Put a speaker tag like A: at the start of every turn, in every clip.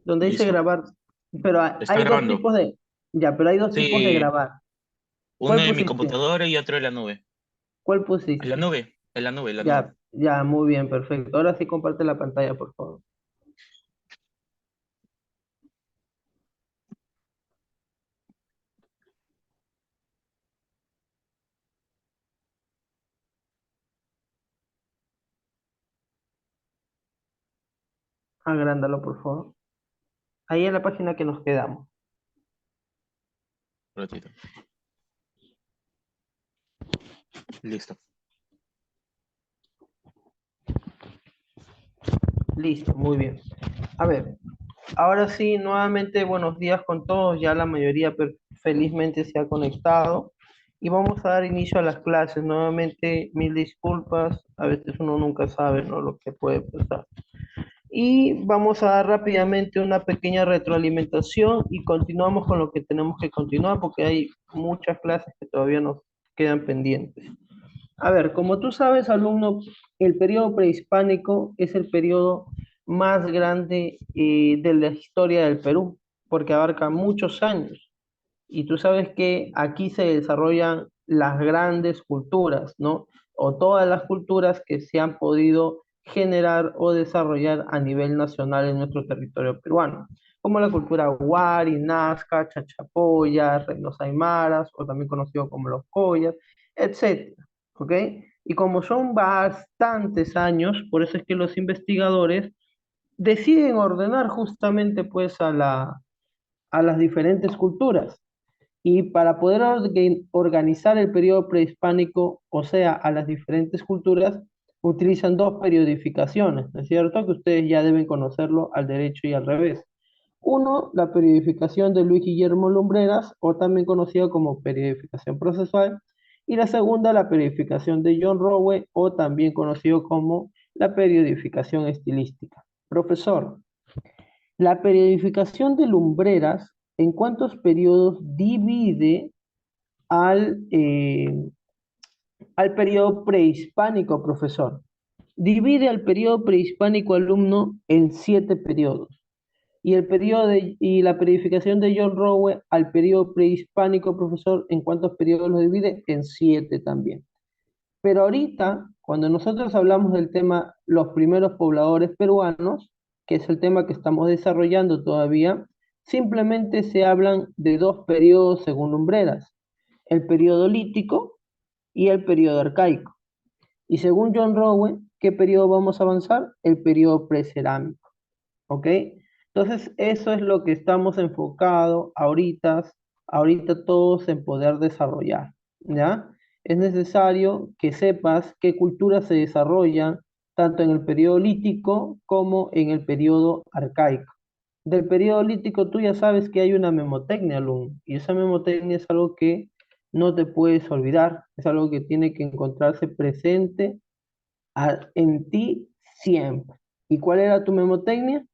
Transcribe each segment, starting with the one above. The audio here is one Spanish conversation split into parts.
A: donde dice
B: Listo.
A: grabar, pero
B: Está
A: hay dos
B: grabando.
A: tipos de, ya, pero hay dos tipos de
B: Sí,
A: grabar.
B: uno
A: ¿Cuál
B: en mi
A: pusiste?
B: computadora y otro en la nube.
A: ¿Cuál
B: En la
A: pusiste?
B: nube, en la nube, en la nube.
A: Ya, ya, muy bien, perfecto. Ahora sí comparte la pantalla, por favor. Agrándalo, por favor. Ahí en la página que nos quedamos.
B: Un ratito. Listo.
A: Listo, muy bien. A ver, ahora sí, nuevamente buenos días con todos. Ya la mayoría felizmente se ha conectado y vamos a dar inicio a las clases. Nuevamente, mil disculpas. A veces uno nunca sabe, ¿no? Lo que puede pasar. Y vamos a dar rápidamente una pequeña retroalimentación y continuamos con lo que tenemos que continuar porque hay muchas clases que todavía nos quedan pendientes. A ver, como tú sabes, alumno, el periodo prehispánico es el periodo más grande de la historia del Perú, porque abarca muchos años. Y tú sabes que aquí se desarrollan las grandes culturas, ¿no? O todas las culturas que se han podido generar o desarrollar a nivel nacional en nuestro territorio peruano, como la cultura Huari, Nazca, Chachapoya, reinos aymaras, o también conocido como los Collas, etcétera, ¿ok? Y como son bastantes años, por eso es que los investigadores deciden ordenar justamente pues a las diferentes culturas. Y para poder organizar el periodo prehispánico, o sea, a las diferentes culturas, utilizan dos periodificaciones, ¿no es cierto? Que ustedes ya deben conocerlo al derecho y al revés. Uno, la periodificación de Luis Guillermo Lumbreras, o también conocido como periodificación procesual, y la segunda, la periodificación de John Rowe, o también conocido como la periodificación estilística. Profesor, la periodificación de Lumbreras, ¿en cuántos periodos divide al, al periodo prehispánico, profesor? Divide al periodo prehispánico alumno en 7 periodos. Y la periodificación de John Rowe al periodo prehispánico, profesor, ¿en cuántos periodos lo divide? En 7 también. Pero ahorita, cuando nosotros hablamos del tema los primeros pobladores peruanos, que es el tema que estamos desarrollando todavía, simplemente se hablan de dos periodos según Lumbreras, el periodo lítico y el periodo arcaico. Y según John Rowe, ¿qué periodo vamos a avanzar? El periodo precerámico, ¿ok? Entonces, eso es lo que estamos enfocados ahorita todos en poder desarrollar, ¿ya? Es necesario que sepas qué culturas se desarrollan tanto en el periodo lítico como en el periodo arcaico. Del periodo lítico tú ya sabes que hay una memotecnia, alumno, y esa memotecnia es algo que no te puedes olvidar, es algo que tiene que encontrarse presente en ti siempre. ¿Y cuál era tu memotecnia?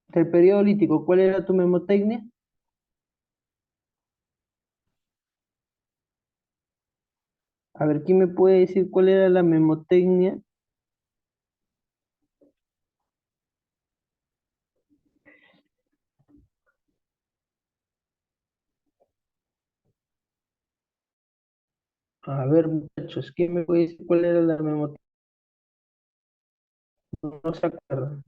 A: Del periodo lítico, ¿cuál era tu memotecnia? A ver, ¿quién me puede decir cuál era la memotecnia? A ver, muchachos, ¿quién me puede decir cuál era la memotecnia? No se acuerdan.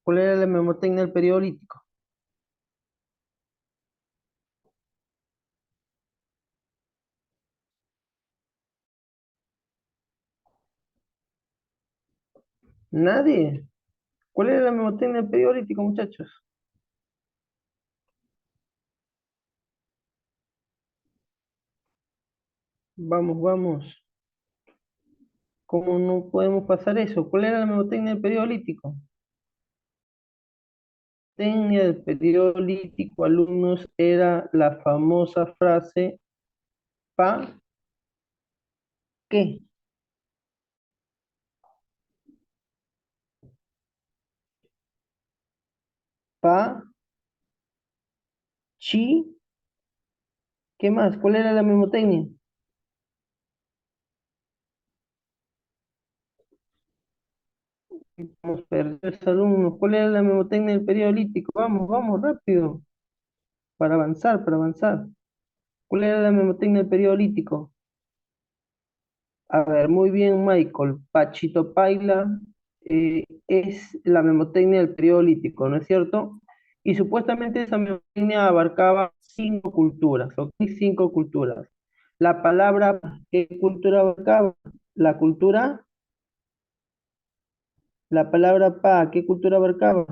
A: ¿Cuál era la memotecnia del periodo lítico? Nadie. ¿Cuál era la memotecnia del periodo lítico, muchachos? Vamos, vamos. ¿Cómo no podemos pasar eso? ¿Cuál era la memotecnia del periodo lítico? Memotecnia del periodo lítico, alumnos, era la famosa frase ¿pa qué? ¿Pa chi? ¿Qué más? ¿Cuál era la memotecnia? Hemos perdido ese alumno. ¿Cuál era la memotecnia del periodo lítico? Vamos, vamos, rápido, para avanzar, para avanzar. ¿Cuál era la memotecnia del periodo lítico? A ver, muy bien, Michael. Pachito Paila es la memotecnia del periodo lítico, ¿no es cierto? Y supuestamente esa memotecnia abarcaba 5 culturas, ¿ok? 5 culturas. La palabra, ¿qué cultura abarcaba? La cultura, la palabra pa, ¿qué cultura abarcaba?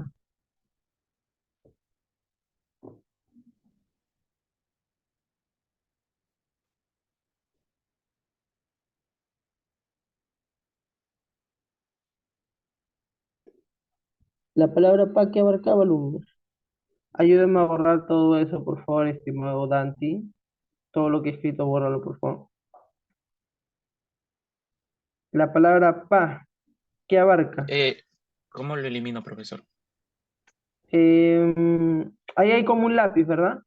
A: La palabra pa, ¿qué abarcaba, alumno? Ayúdame a borrar todo eso, por favor, estimado Dante. Todo lo que he escrito, bórralo, por favor. La palabra pa, ¿qué abarca?
B: Eh, ¿Cómo lo elimino, profesor?
A: Ahí hay como un lápiz, ¿verdad?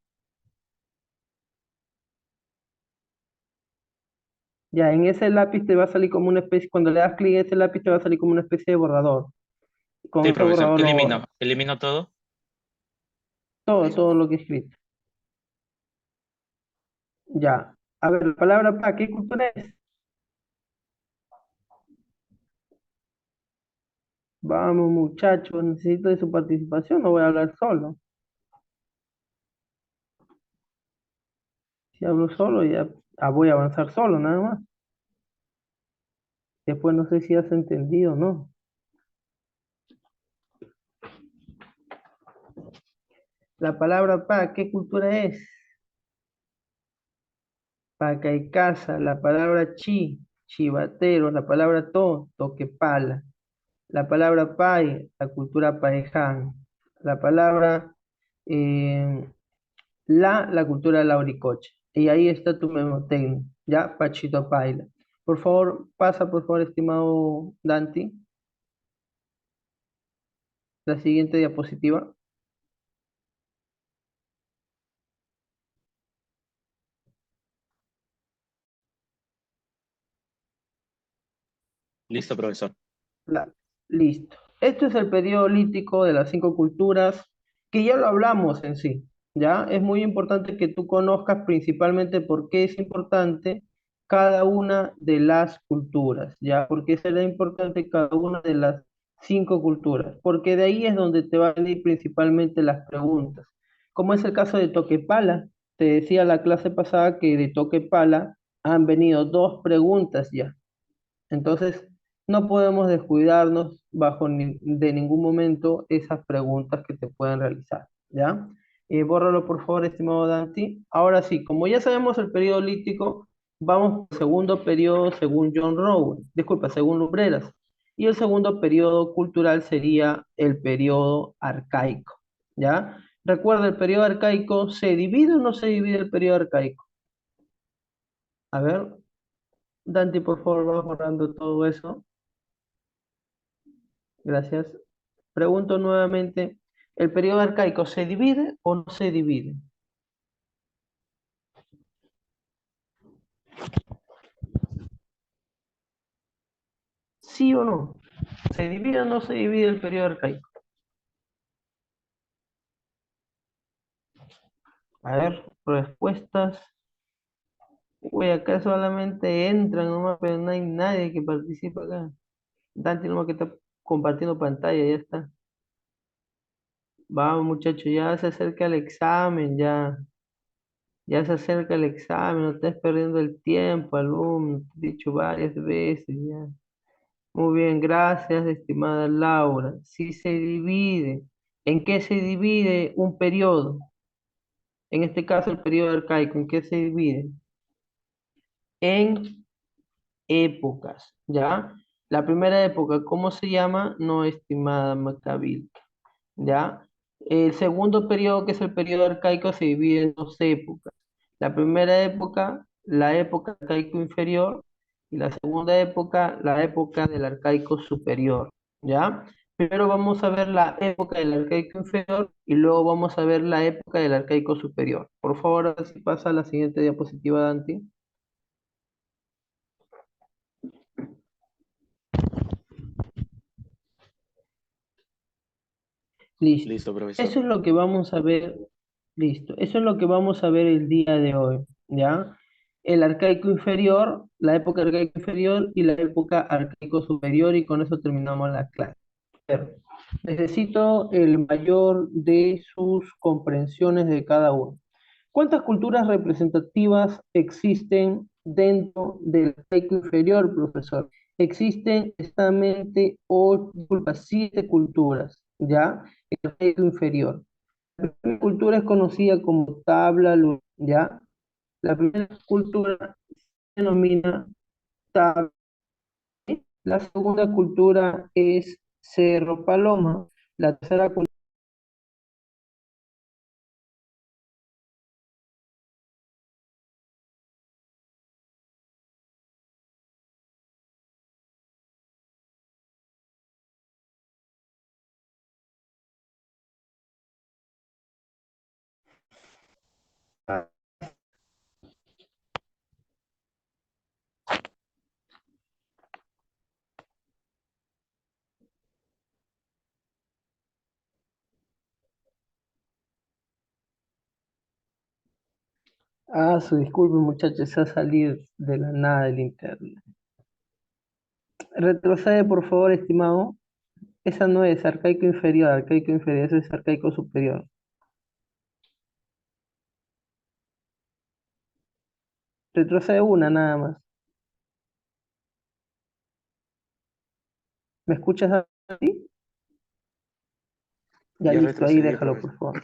A: Ya, en ese lápiz te va a salir como una especie, cuando le das clic en ese lápiz te va a salir como una especie de borrador. Con
B: Sí,
A: ese
B: profesor.
A: borrador lo
B: Elimino.
A: borras.
B: Elimino todo.
A: Todo lo que he escrito. Ya. A ver, la palabra pa, ¿qué cultura es? Vamos, muchachos, necesito de su participación, no voy a hablar solo. Si hablo solo, ya voy a avanzar solo, nada más. Después no sé si has entendido o no. La palabra pa, ¿qué cultura es? Paca y casa, la palabra chi, chivatero, la palabra to, toquepala, la palabra pai, la cultura paeján, la palabra eh, la cultura lauricocha. Y ahí está tu memotecnia, ya, Pachito Paila. Por favor, pasa, por favor, estimado Dante, la siguiente diapositiva.
B: Listo, profesor.
A: La- Listo. Esto es el periodo lítico de las 5 culturas, que ya lo hablamos en sí, ¿ya? Es muy importante que tú conozcas principalmente por qué es importante cada una de las culturas, ¿ya? Porque será importante cada una de las 5 culturas, porque de ahí es donde te van a venir principalmente las preguntas. Como es el caso de Toquepala, te decía la clase pasada que de Toquepala han venido 2 preguntas ya. Entonces, no podemos descuidarnos de ningún momento esas preguntas que te pueden realizar, ¿ya? Bórralo por favor, estimado Dante. Ahora sí, como ya sabemos el periodo lítico, vamos por el segundo periodo según John Rowan, disculpa, según Lumbreras. Y el segundo periodo cultural sería el periodo arcaico, ¿ya? Recuerda, el periodo arcaico, ¿se divide o no se divide el periodo arcaico? A ver, Dante, por favor, va borrando todo eso. Gracias. Pregunto nuevamente, ¿el periodo arcaico se divide o no se divide? ¿Sí o no? ¿Se divide o no se divide el periodo arcaico? A ver, respuestas. Uy, acá solamente entran nomás, pero no hay nadie que participe acá. Dante nomás que está compartiendo pantalla, ya está. Vamos, muchachos, ya se acerca el examen, ya. Ya se acerca el examen, no estés perdiendo el tiempo, alumno. Te he dicho varias veces ya. Muy bien, gracias, estimada Laura. Sí se divide. ¿En qué se divide un periodo? En este caso, el periodo arcaico, ¿en qué se divide? En épocas, ¿ya? La primera época, ¿cómo se llama? No, estimada Macabil, ¿ya? El segundo periodo, que es el periodo arcaico, se divide en 2 épocas. La primera época, la época arcaico inferior, y la segunda época, la época del arcaico superior, ¿ya? Primero vamos a ver la época del arcaico inferior y luego vamos a ver la época del arcaico superior. Por favor, ahora sí pasa a la siguiente diapositiva, Dante. Listo.
B: Listo, profesor.
A: Eso es lo que vamos a ver. Listo. Eso es lo que vamos a ver el día de hoy, ¿ya? El arcaico inferior, la época arcaico inferior y la época arcaico superior, y con eso terminamos la clase. A ver, necesito el mayor de sus comprensiones de cada uno. ¿Cuántas culturas representativas existen dentro del arcaico inferior, profesor? Existen exactamente 7 culturas, ¿ya? El arcaico inferior. La primera cultura es conocida como tabla, ¿ya? La primera cultura se denomina tabla. La segunda cultura es Cerro Paloma. La tercera cultura. Su disculpe, muchachos, se ha salido de la nada del internet. Retrocede, por favor, estimado. Esa no es arcaico inferior, eso es arcaico superior. Retrocede una nada más. ¿Me escuchas así? Ya
B: Ya
A: listo, ahí
B: retrocedió,
A: déjalo,
B: profesor.
A: por favor.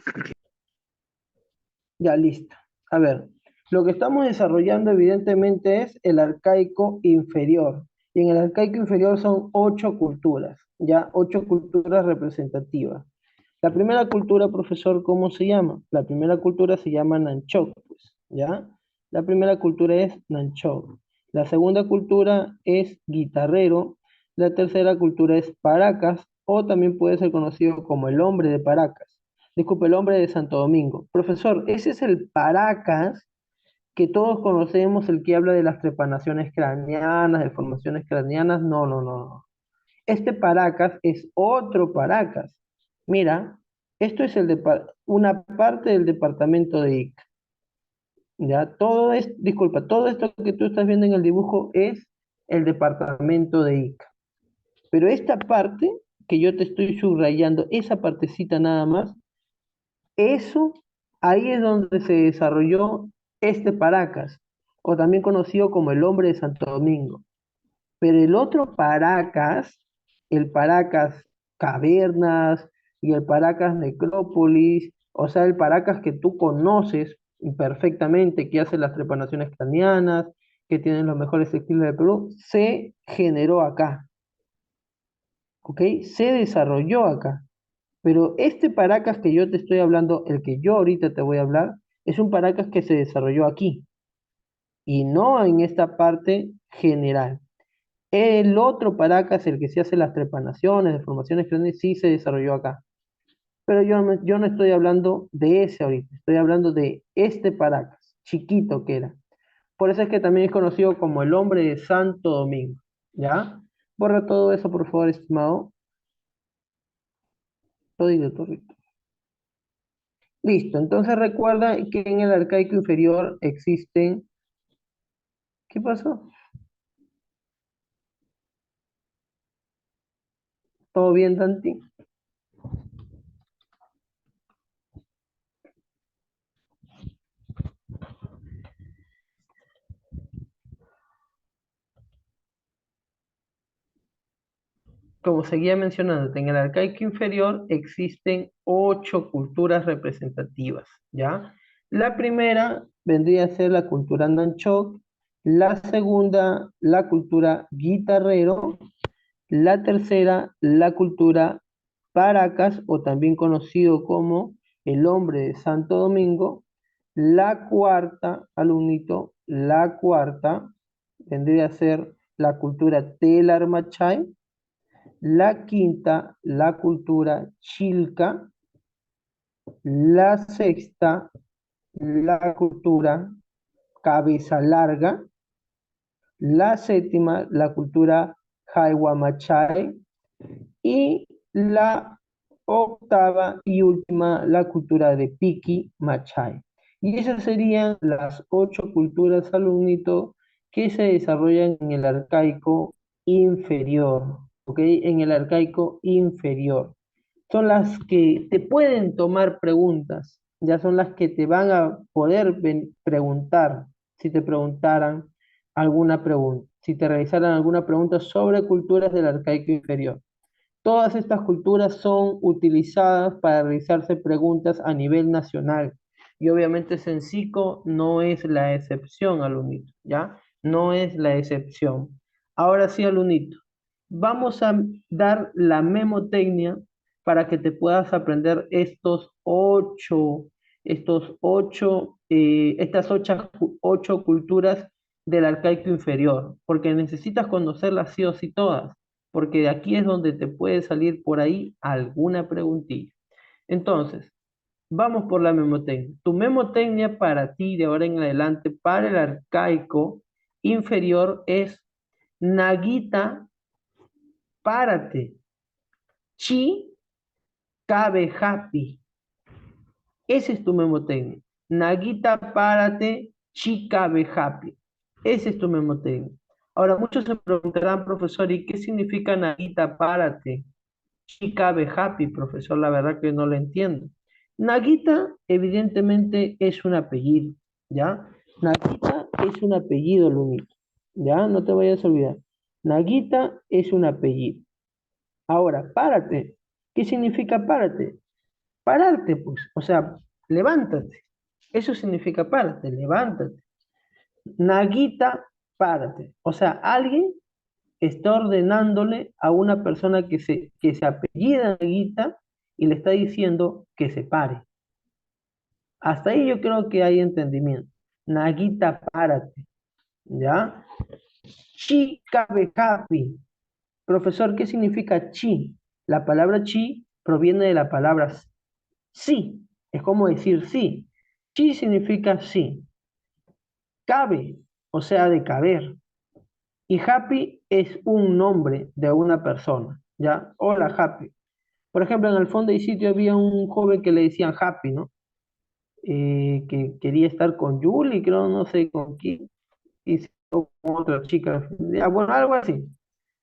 A: Ya listo. A ver, lo que estamos desarrollando evidentemente es el arcaico inferior. Y en el arcaico inferior son 8 culturas, ya 8 culturas representativas. La primera cultura, profesor, ¿cómo se llama? La primera cultura se llama Nanchok, pues, ¿ya? La primera cultura es Nanchok. La segunda cultura es Guitarrero. La tercera cultura es Paracas, o también puede ser conocido como el hombre de Paracas. Disculpe, el hombre de Santo Domingo. Profesor, ese es el Paracas que todos conocemos, el que habla de las trepanaciones craneanas, de formaciones craneanas. No, no, no, no. Este Paracas es otro Paracas. Mira, esto es una parte del departamento de Ica. Ya, disculpa, todo esto que tú estás viendo en el dibujo es el departamento de Ica. Pero esta parte que yo te estoy subrayando, esa partecita nada más, eso, ahí es donde se desarrolló este Paracas, o también conocido como el hombre de Santo Domingo. Pero el otro Paracas, el Paracas Cavernas y el Paracas Necrópolis, o sea, el Paracas que tú conoces perfectamente, que hace las trepanaciones craneanas, que tiene los mejores estilos de Perú, se generó acá, ¿ok? Se desarrolló acá. Pero este Paracas que yo te estoy hablando, el que yo ahorita te voy a hablar, es un Paracas que se desarrolló aquí y no en esta parte general. El otro Paracas, el que se hace las trepanaciones, deformaciones craneales, sí se desarrolló acá. Pero yo no estoy hablando de ese ahorita, estoy hablando de este Paracas, chiquito que era. Por eso es que también es conocido como el hombre de Santo Domingo. ¿Ya? Borra todo eso, por favor, estimado. Todo, Torrito. Listo, entonces recuerda que en el arcaico inferior existen... ¿Qué pasó? ¿Todo bien, Tanti? Como seguía mencionando, en el arcaico inferior existen 8 culturas representativas, ¿ya? La primera vendría a ser la cultura Nanchok, la segunda, la cultura Guitarrero, la tercera, la cultura Paracas, o también conocido como el hombre de Santo Domingo, la cuarta, alumnito, la cuarta vendría a ser la cultura Telar Machay, la quinta, la cultura chilca. La sexta, la cultura cabeza larga. La séptima, la cultura Jaiwa Machay. Y la octava y última, la cultura de Piki Machay. Y esas serían las 8 culturas, alumnito, que se desarrollan en el arcaico inferior, ¿ok? En el arcaico inferior. Son las que te pueden tomar preguntas, ya son las que te van a poder preguntar, si te preguntaran alguna pregunta, si te realizaran alguna pregunta sobre culturas del arcaico inferior. Todas estas culturas son utilizadas para realizarse preguntas a nivel nacional. Y obviamente Sencico no es la excepción, alumnito, ¿ya? No es la excepción. Ahora sí, alumnito, vamos a dar la memotecnia para que te puedas aprender estas 8 culturas del arcaico inferior, porque necesitas conocerlas sí o sí todas, porque de aquí es donde te puede salir por ahí alguna preguntilla. Entonces, vamos por la memotecnia. Tu memotecnia para ti de ahora en adelante, para el arcaico inferior, es Naguita, párate. Chi, cabe happy. Ese es tu memotecnia. Naguita, párate. Chi, cabe happy. Ese es tu memotecnia. Ahora, muchos se preguntarán, profesor, ¿y qué significa Naguita, párate? Chica be happy, profesor, la verdad que no lo entiendo. Naguita, evidentemente, es un apellido, ¿ya? Naguita es un apellido, Lunito, ¿ya? No te vayas a olvidar. Naguita es un apellido. Ahora, párate. ¿Qué significa párate? Pararte, pues, o sea, levántate. Eso significa párate, levántate. Naguita, párate. O sea, alguien está ordenándole a una persona que se apellida Naguita y le está diciendo que se pare. Hasta ahí yo creo que hay entendimiento. Naguita, párate, ¿ya? Chi cabe capi. Profesor, ¿qué significa chi? La palabra chi proviene de la palabra sí. Es como decir sí. Chi significa sí. Cabe, o sea, de caber. Y Happy es un nombre de una persona, ¿ya? Hola, Happy. Por ejemplo, en el fondo y sitio había un joven que le decían Happy, ¿no? Que quería estar con Julie, creo, no sé con quién, y se fue con otra chica. Ya, bueno, algo así,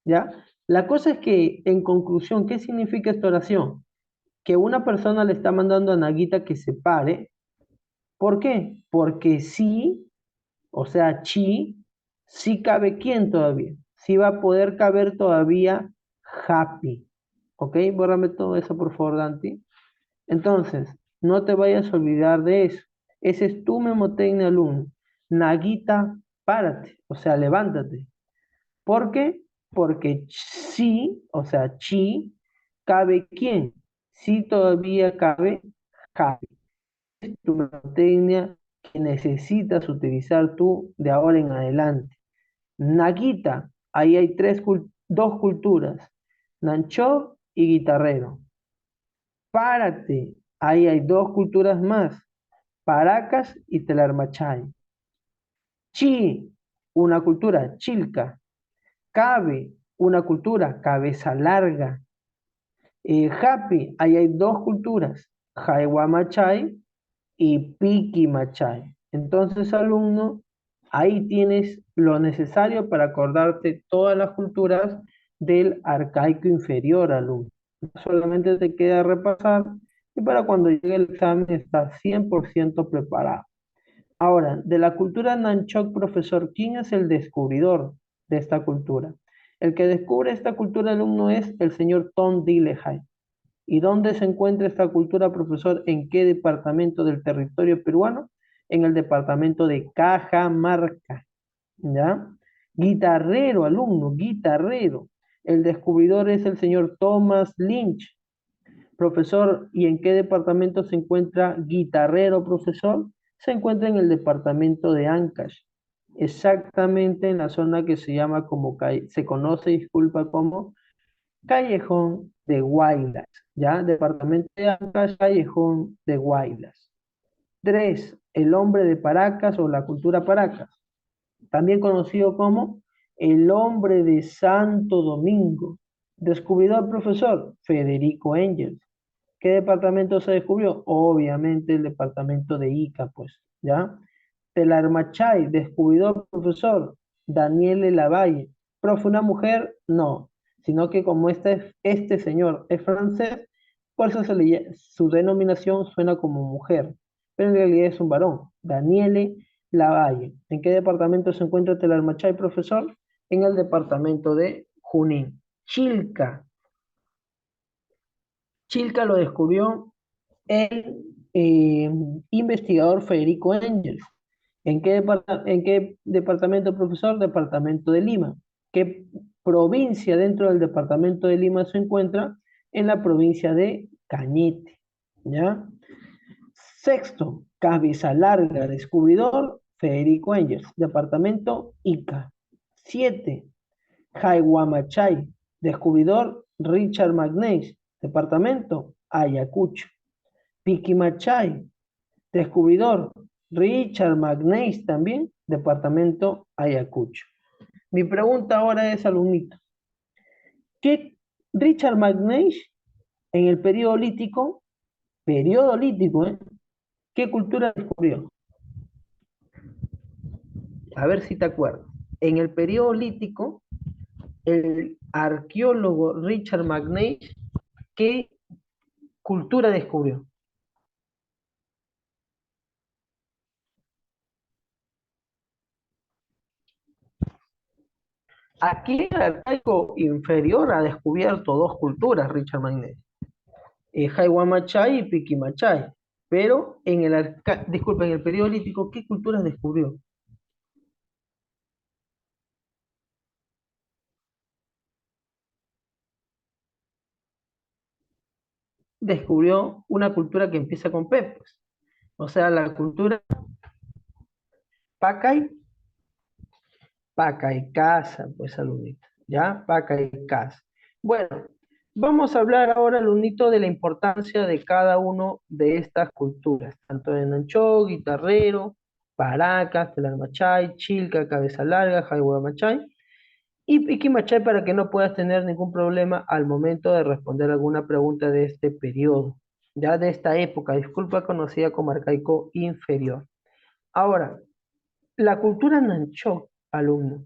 A: ¿ya? La cosa es que, en conclusión, ¿qué significa esta oración? Que una persona le está mandando a Naguita que se pare. ¿Por qué? Porque sí, o sea, chi, sí cabe quién todavía. Sí va a poder caber todavía Happy. ¿Ok? Bórrame todo eso, por favor, Dante. Entonces, no te vayas a olvidar de eso. Ese es tu memotecnia, alumno. Naguita, párate, o sea, levántate. ¿Por qué? Porque sí, o sea, chi, cabe quién. Sí todavía cabe Happy. Es tu memotecnia que necesitas utilizar tú de ahora en adelante. Naguita, ahí hay dos culturas, Nanchó y Guitarrero. Párate, ahí hay dos culturas más, Paracas y Telarmachay. Chi, una cultura, Chilca. Cabe, una cultura, Cabeza Larga. Happy, ahí hay dos culturas, Jaihuamachay y Piqui Machay. Entonces, alumno, ahí tienes lo necesario para acordarte todas las culturas del arcaico inferior, alumno. Solamente te queda repasar y para cuando llegue el examen estás 100% preparado. Ahora, de la cultura Nanchok, profesor, ¿quién es el descubridor de esta cultura? El que descubre esta cultura, alumno, es el señor Tom Dillehay. ¿Y dónde se encuentra esta cultura, profesor? ¿En qué departamento del territorio peruano? En el departamento de Cajamarca, ¿ya? Guitarrero, alumno, guitarrero. El descubridor es el señor Thomas Lynch. Profesor, ¿y en qué departamento se encuentra Guitarrero, profesor? Se encuentra en el departamento de Ancash, exactamente en la zona que se llama como, se conoce, disculpa, como Callejón de Guaylas, ¿ya? Departamento de Ancash, Callejón de Guaylas. 3. El hombre de Paracas o la cultura Paracas, también conocido como el hombre de Santo Domingo. Descubridor profesor Federico Engels. ¿Qué departamento se descubrió? Obviamente el departamento de Ica, pues, ¿ya? Telarmachay, descubridor, profesor, Daniele Lavalle. ¿Profe, una mujer? No, sino que como este señor es francés, por eso su denominación suena como mujer, pero en realidad es un varón, Daniele Lavalle. ¿En qué departamento se encuentra Telarmachay, profesor? En el departamento de Junín. Chilca. Chilca lo descubrió el investigador Federico Engels. En qué departamento, profesor? Departamento de Lima. ¿Qué provincia dentro del departamento de Lima se encuentra? En la provincia de Cañete. ¿Ya? Sexto, Cabeza Larga, descubridor Federico Engels, departamento Ica. Siete, Jaihuamachay, descubridor Richard McNeish, departamento Ayacucho. Piquimachay, descubridor Richard McNeish también, departamento Ayacucho. Mi pregunta ahora es, alumnito, ¿qué Richard McNeish en el periodo lítico, qué cultura descubrió? A ver si te acuerdas. En el periodo lítico, el arqueólogo Richard McNeish, ¿qué cultura descubrió? Aquí el arcaico inferior ha descubierto dos culturas, Richard McNeish, Jaihuamachay y Piquimachay. Pero disculpe, en el periodo lítico, ¿qué culturas descubrió? Descubrió una cultura que empieza con P, pues. O sea, la cultura Pacay, Pacay Casa, pues, alumnito. ¿Ya? Pacay Casa. Bueno, vamos a hablar ahora, alumnito, de la importancia de cada uno de estas culturas, tanto de Nanchó, Guitarrero, Paracas, Telalmachay, Chilca, Cabeza Larga, Jaihuamachay y Piquimachay, para que no puedas tener ningún problema al momento de responder alguna pregunta de este periodo, ya de esta época, disculpa, conocida como arcaico inferior. Ahora, la cultura Nanchó, alumno.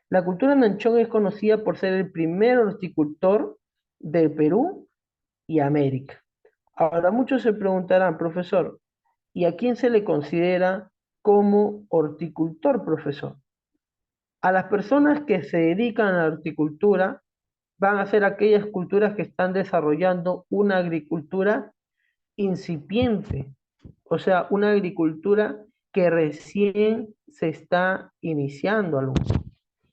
A: La cultura Nanchó es conocida por ser el primer horticultor de Perú y América. Ahora, muchos se preguntarán, profesor, ¿y a quién se le considera como horticultor, profesor? A las personas que se dedican a la horticultura van a ser aquellas culturas que están desarrollando una agricultura incipiente, o sea, una agricultura que recién se está iniciando, alumno,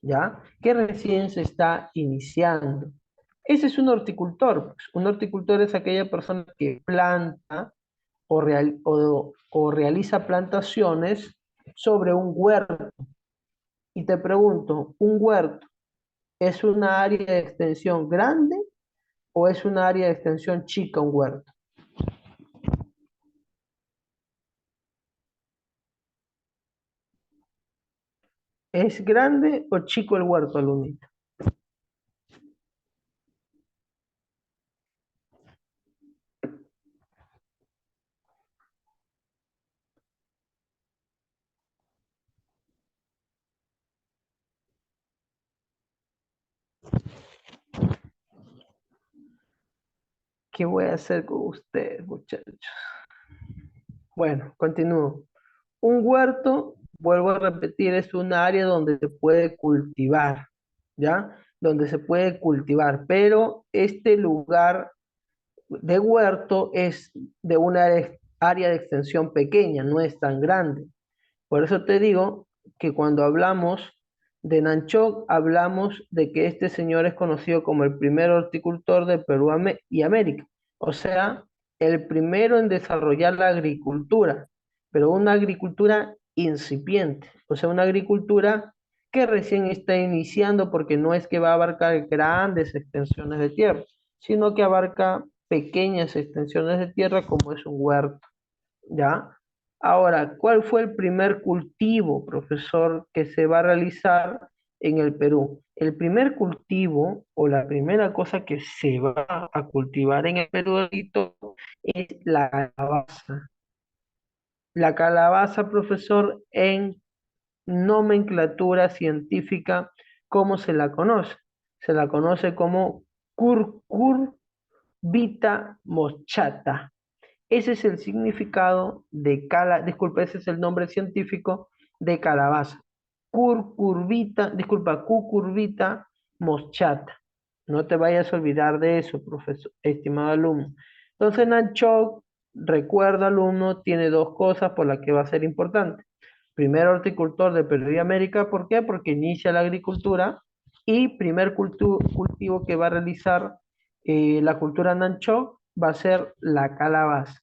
A: ¿ya? Que recién se está iniciando. Ese es un horticultor, pues. Un horticultor es aquella persona que planta o realiza plantaciones sobre un huerto. Y te pregunto, ¿un huerto es una área de extensión grande o es una área de extensión chica un huerto? ¿Es grande o chico el huerto, alumnito? ¿Qué voy a hacer con ustedes, muchachos? Bueno, continúo. Un huerto, vuelvo a repetir, es un área donde se puede cultivar, ¿ya? Donde se puede cultivar, pero este lugar de huerto es de una área de extensión pequeña, no es tan grande. Por eso te digo que cuando hablamos de Nanchoc, hablamos de que este señor es conocido como el primer horticultor de Perú y América. O sea, el primero en desarrollar la agricultura, pero una agricultura incipiente. O sea, una agricultura que recién está iniciando porque no es que va a abarcar grandes extensiones de tierra, sino que abarca pequeñas extensiones de tierra como es un huerto. ¿Ya? Ahora, ¿cuál fue el primer cultivo, profesor, que se va a realizar en el Perú? El primer cultivo o la primera cosa que se va a cultivar en el Perú Es la calabaza. La calabaza, profesor, en nomenclatura científica, ¿cómo se la conoce? Se la conoce como Cucurbita moschata. Ese es el significado de disculpa, ese es el nombre científico de calabaza. Cucurbita moschata. No te vayas a olvidar de eso, profesor, estimado alumno. Entonces, Nanchoc, recuerda, alumno, tiene dos cosas por las que va a ser importante. Primer horticultor de Perú y América, ¿por qué? Porque inicia la agricultura y primer cultivo que va a realizar la cultura Nanchoc va a ser la calabaza.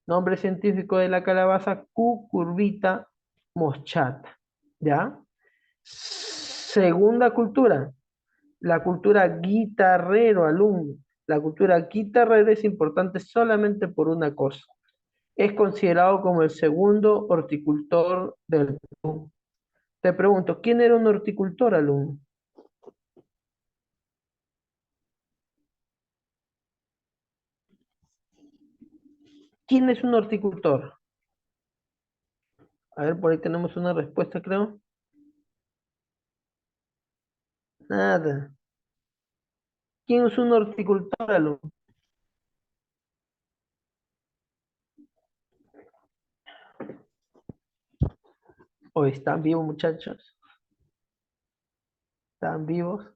A: Nombre científico de la calabaza, Cucurbita moschata. ¿Ya? Segunda cultura, la cultura guitarrero, alumno. La cultura guitarrero es importante solamente por una cosa. Es considerado como el segundo horticultor del Perú. Te pregunto, ¿quién era un horticultor, alumno? ¿Quién es un horticultor? A ver, por ahí tenemos una respuesta, creo. Nada. ¿Quién es un horticultor, alumno? ¿O están vivos, muchachos? ¿Están vivos?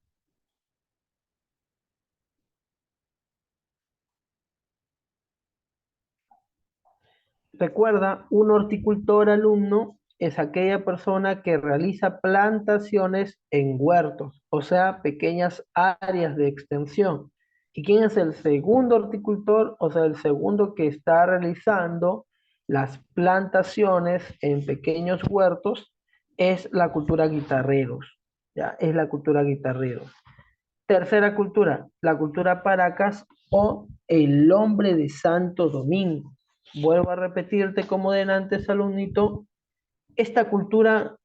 A: Recuerda, un horticultor, alumno, es aquella persona que realiza plantaciones en huertos, o sea, pequeñas áreas de extensión. ¿Y quién es el segundo horticultor? O sea, el segundo que está realizando las plantaciones en pequeños huertos es la cultura guitarreros. Ya, es la cultura guitarreros. Tercera cultura, la cultura Paracas o el hombre de Santo Domingo. Vuelvo a repetirte como de antes, alumnito, esta cultura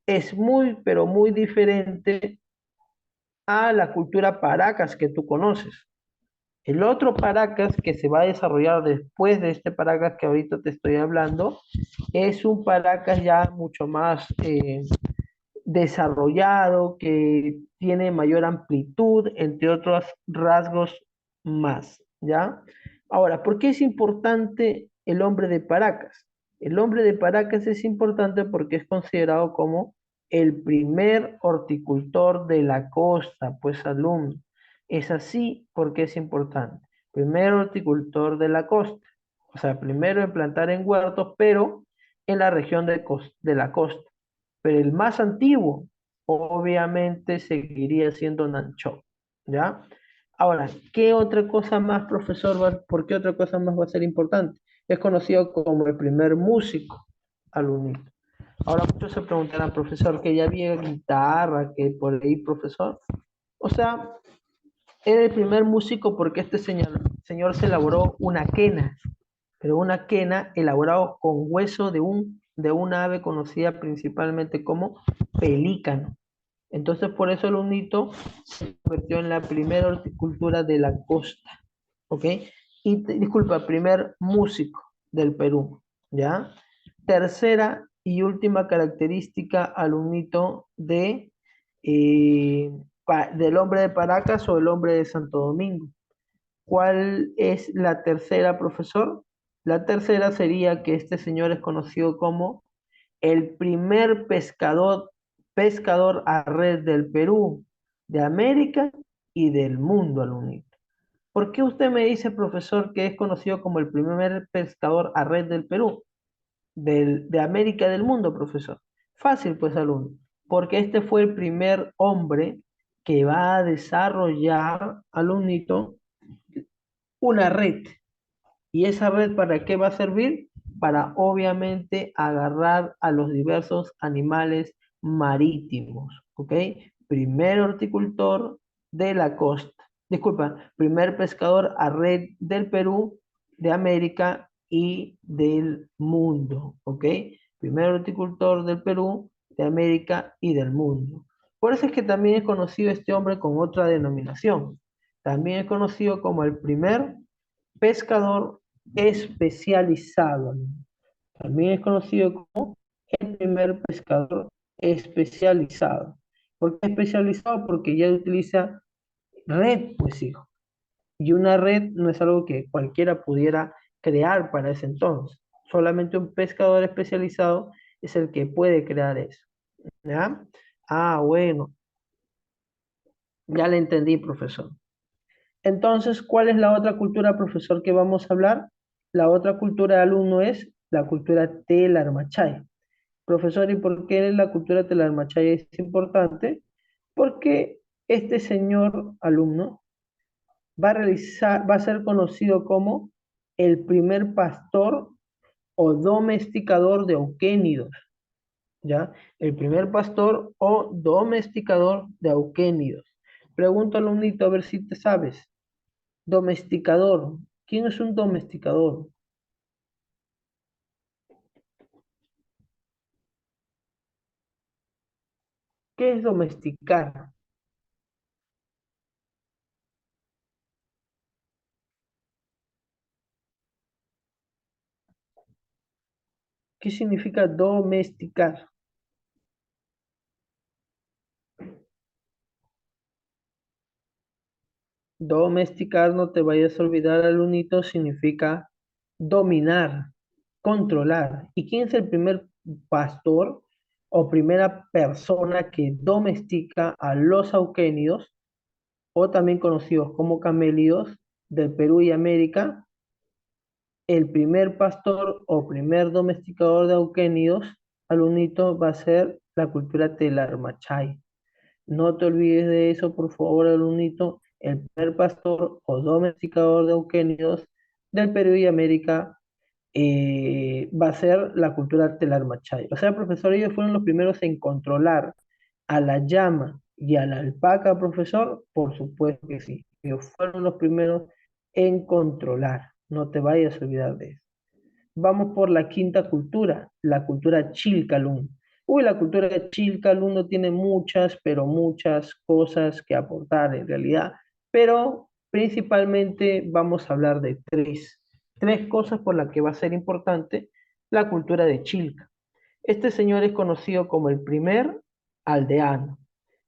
A: es muy, pero muy diferente a la cultura Paracas que tú conoces. El otro Paracas que se va a desarrollar después de este Paracas que ahorita te estoy hablando, es un Paracas ya mucho más desarrollado, que tiene mayor amplitud, entre otros rasgos más, ¿ya? Ahora, ¿por qué es importante el hombre de Paracas? El hombre de Paracas es importante porque es considerado como el primer horticultor de la costa, pues alumno. Es así porque es importante. Primer horticultor de la costa. O sea, primero en plantar en huertos, pero en la región de la costa. Pero el más antiguo, obviamente, seguiría siendo Nanchó, ¿ya? Ahora, ¿qué otra cosa más, profesor? ¿Por qué otra cosa más va a ser importante? Es conocido como el primer músico alumnito. Ahora muchos se preguntarán, profesor, que ya había guitarra, que por ahí, profesor. O sea, era el primer músico porque este señor se elaboró una quena, pero una quena elaborado con hueso de una ave conocida principalmente como pelícano. Entonces, por eso el unito se convirtió en la primera horticultura de la costa, ¿ok? Y disculpa, primer músico del Perú, ¿ya? Tercera y última característica alumnito del hombre de Paracas o el hombre de Santo Domingo. ¿Cuál es la tercera, profesor? La tercera sería que este señor es conocido como el primer pescador a red del Perú, de América y del mundo, alumnito. ¿Por qué usted me dice, profesor, que es conocido como el primer pescador a red del Perú, de América y del mundo, profesor? Fácil, pues, alumno, porque este fue el primer hombre que va a desarrollar, alumnito, una red. ¿Y esa red para qué va a servir? Para obviamente agarrar a los diversos animales marítimos, ¿ok? Primer horticultor de la costa. Disculpa, primer pescador a red del Perú, de América y del mundo, ¿ok? Primer horticultor del Perú, de América y del mundo. Por eso es que también es conocido este hombre con otra denominación. También es conocido como el primer pescador especializado, alumno. También es conocido como el primer pescador especializado. ¿Por qué especializado? Porque ya utiliza red, pues hijo. Y una red no es algo que cualquiera pudiera crear para ese entonces. Solamente un pescador especializado es el que puede crear eso. ¿Ya? Ah, bueno, ya le entendí, profesor. Entonces, ¿cuál es la otra cultura, profesor, que vamos a hablar? La otra cultura de alumno es la cultura Telarmachay. Profesor, ¿y por qué la cultura Telarmachay es importante? Porque este señor alumno va a ser conocido como el primer pastor o domesticador de auquénidos, ¿ya? El primer pastor o domesticador de auquénidos. Pregunto al alumnito a ver si te sabes. Domesticador. ¿Quién es un domesticador? ¿Qué es domesticar? ¿Qué significa domesticar? Domesticar, no te vayas a olvidar, alumnito, significa dominar, controlar. ¿Y quién es el primer pastor o primera persona que domestica a los auquénidos, o también conocidos como camélidos, del Perú y América? El primer pastor o primer domesticador de auquénidos, alumnito, va a ser la cultura Telarmachay. No te olvides de eso, por favor, alumnito. El primer pastor o domesticador de auquénidos del Perú y América va a ser la cultura Telarmachay. O sea, profesor, ellos fueron los primeros en controlar a la llama y a la alpaca, profesor. Por supuesto que sí. Ellos fueron los primeros en controlar. No te vayas a olvidar de eso. Vamos por la quinta cultura, la cultura Chilcalún. Uy, la cultura Chilcalún no tiene muchas, pero muchas cosas que aportar en realidad, pero principalmente vamos a hablar de tres cosas por las que va a ser importante la cultura de Chilca. Este señor es conocido como el primer aldeano.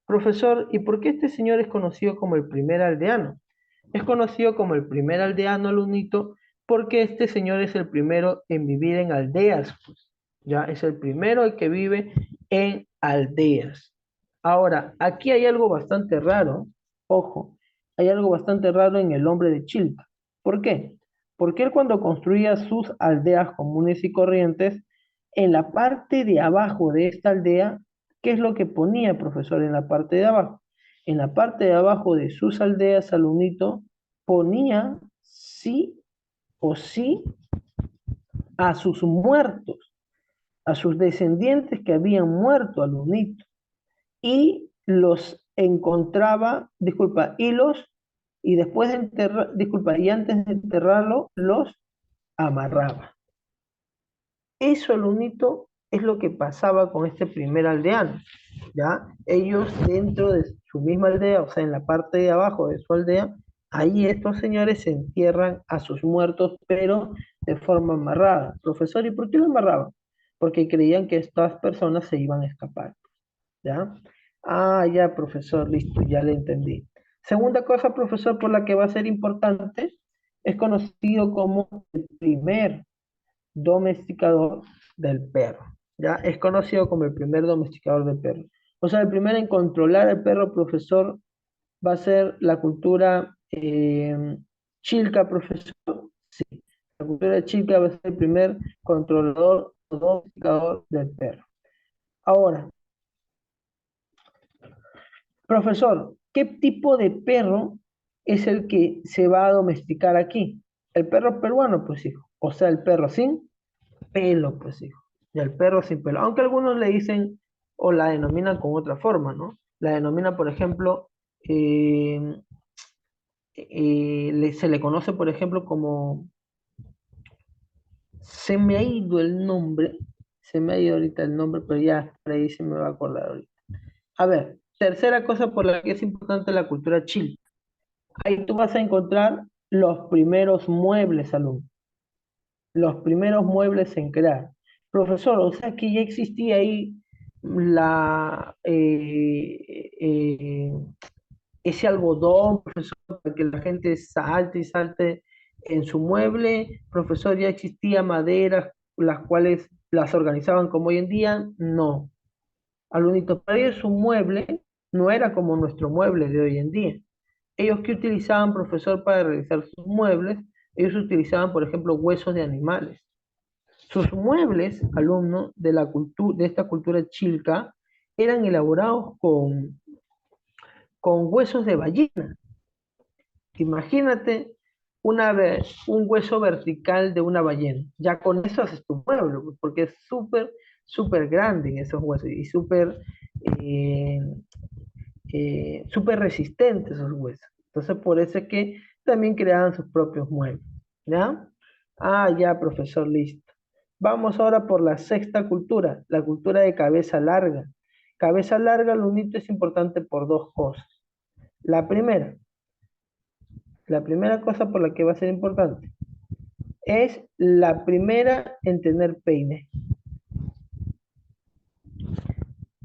A: Profesor, ¿y por qué este señor es conocido como el primer aldeano? Es conocido como el primer aldeano alunito porque este señor es el primero en vivir en aldeas, pues. Ya es el primero el que vive en aldeas. Ahora, aquí hay algo bastante raro, ojo, hay algo bastante raro en el hombre de Chilca. ¿Por qué? Porque él cuando construía sus aldeas comunes y corrientes, en la parte de abajo de esta aldea, ¿qué es lo que ponía, profesor, en la parte de abajo? En la parte de abajo de sus aldeas, alumnito, ponía sí o sí a sus muertos, a sus descendientes que habían muerto, alumnito, y los encontraba, disculpa, y después de enterrar, disculpa, y antes de enterrarlo, los amarraba. Eso, alumnito, es lo que pasaba con este primer aldeano, ¿ya? Ellos dentro de su misma aldea, o sea, en la parte de abajo de su aldea, ahí estos señores se entierran a sus muertos, pero de forma amarrada. Profesor, ¿y por qué lo amarraban? Porque creían que estas personas se iban a escapar, ¿ya? Ah, ya, profesor, listo, ya le entendí. Segunda cosa, profesor, por la que va a ser importante, es conocido como el primer domesticador del perro. ¿Ya? Es conocido como el primer domesticador del perro. O sea, el primero en controlar al perro, profesor, va a ser la cultura Chilca, profesor. Sí, la cultura Chilca va a ser el primer controlador o domesticador del perro. Ahora, profesor, ¿qué tipo de perro es el que se va a domesticar aquí? El perro peruano, pues hijo. O sea, el perro sin pelo, pues hijo. Y el perro sin pelo. Aunque algunos le dicen o la denominan con otra forma, ¿no? La denomina, por ejemplo, eh, se le conoce, por ejemplo, como, se me ha ido el nombre, se me ha ido ahorita el nombre, pero ya por ahí se me va a acordar ahorita. A ver, tercera cosa por la que es importante la cultura chil. Ahí tú vas a encontrar los primeros muebles, alumno. los primeros muebles en crear. Profesor, o sea que ya existía ahí la, ese algodón, profesor, para que la gente salte y salte en su mueble. Profesor, ya existía maderas, las cuales las organizaban como hoy en día. No. Alunito, para ellos un mueble no era como nuestro mueble de hoy en día. Ellos que utilizaban, profesor, para realizar sus muebles, ellos utilizaban, por ejemplo, huesos de animales. Sus muebles, alumno, de esta cultura chilca, eran elaborados con huesos de ballena. Imagínate un hueso vertical de una ballena. Ya con eso haces tu mueble, pues, porque es súper, súper grande en esos huesos y súper eh, súper resistentes esos huesos. Entonces, por eso es que también creaban sus propios muebles. ¿Ya? Ah, ya, profesor, listo. Vamos ahora por la sexta cultura, la cultura de cabeza larga. Cabeza larga, lo único es importante por dos cosas. La primera, la primera cosa por la que va a ser importante es la primera en tener peine.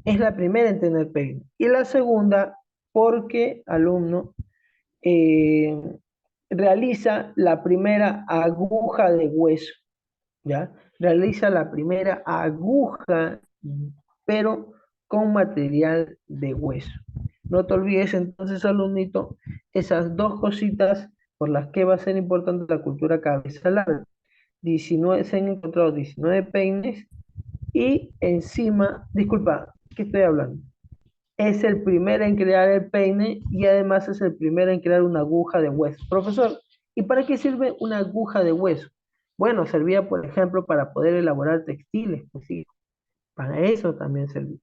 A: Es la primera en tener peine. Y la segunda, porque, alumno, eh, realiza la primera aguja de hueso, ¿ya? Realiza la primera aguja, pero con material de hueso. No te olvides entonces, alumnito, esas dos cositas por las que va a ser importante la cultura cabeza larga. 19, se han encontrado 19 peines y encima, disculpa, ¿qué estoy hablando? Es el primero en crear el peine y además es el primero en crear una aguja de hueso. Profesor, ¿y para qué sirve una aguja de hueso? Bueno, servía, por ejemplo, para poder elaborar textiles, pues sí, para eso también servía,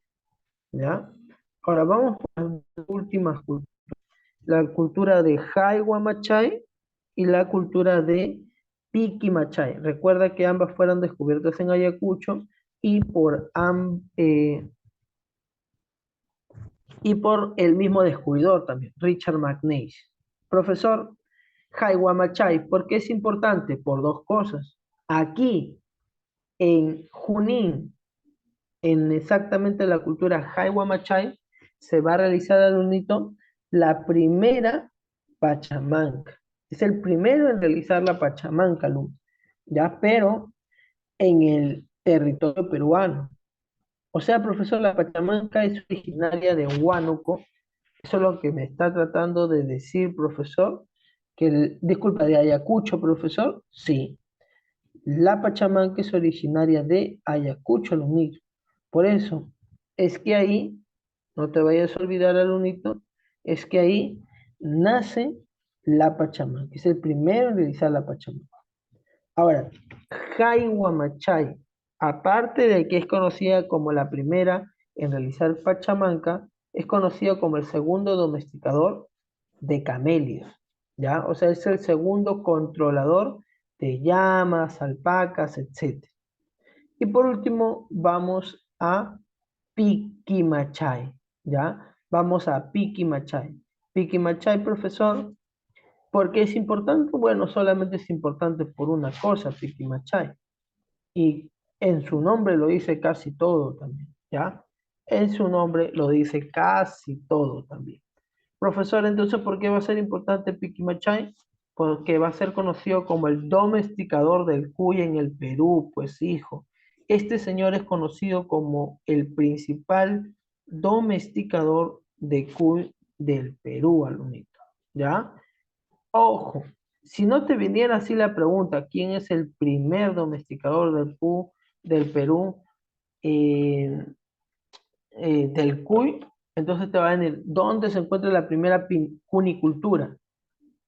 A: ¿ya? Ahora vamos a las últimas culturas, la cultura de Jaiwa Machay y la cultura de Piki Machay. Recuerda que ambas fueron descubiertas en Ayacucho y y por el mismo descubridor también, Richard McNeish. Profesor, Jaiwamachay, ¿por qué es importante? Por dos cosas. Aquí, en Junín, en exactamente la cultura Jaiwamachay, se va a realizar, alumnito, la primera Pachamanca. Es el primero en realizar la Pachamanca, alumno. Ya, pero en el territorio peruano. O sea, profesor, la Pachamanca es originaria de Huánuco. Eso es lo que me está tratando de decir, profesor. Disculpa, de Ayacucho, profesor. Sí, la Pachamanca es originaria de Ayacucho, alumnito. Por eso, es que ahí, no te vayas a olvidar, alumnito, es que ahí nace la Pachamanca. Es el primero en realizar la Pachamanca. Ahora, Jaihuamachay, aparte de que es conocida como la primera en realizar Pachamanca, es conocido como el segundo domesticador de camelios, ¿ya? O sea, es el segundo controlador de llamas, alpacas, etc. Y por último, vamos a Piquimachay, ¿ya? Vamos a Piquimachay. Piquimachay, profesor, ¿por qué es importante? Bueno, solamente es importante por una cosa, Piquimachay. Y en su nombre lo dice casi todo también, ¿ya? En su nombre lo dice casi todo también. Profesor, entonces, ¿por qué va a ser importante Piquimachay? Porque va a ser conocido como el domesticador del cuy en el Perú, pues hijo. Este señor es conocido como el principal domesticador de cuy del Perú, alumnito, ¿ya? Ojo, si no te viniera así la pregunta, ¿quién es el primer domesticador del Perú, eh, del cuy? Entonces te va a venir, ¿dónde se encuentra la primera cunicultura?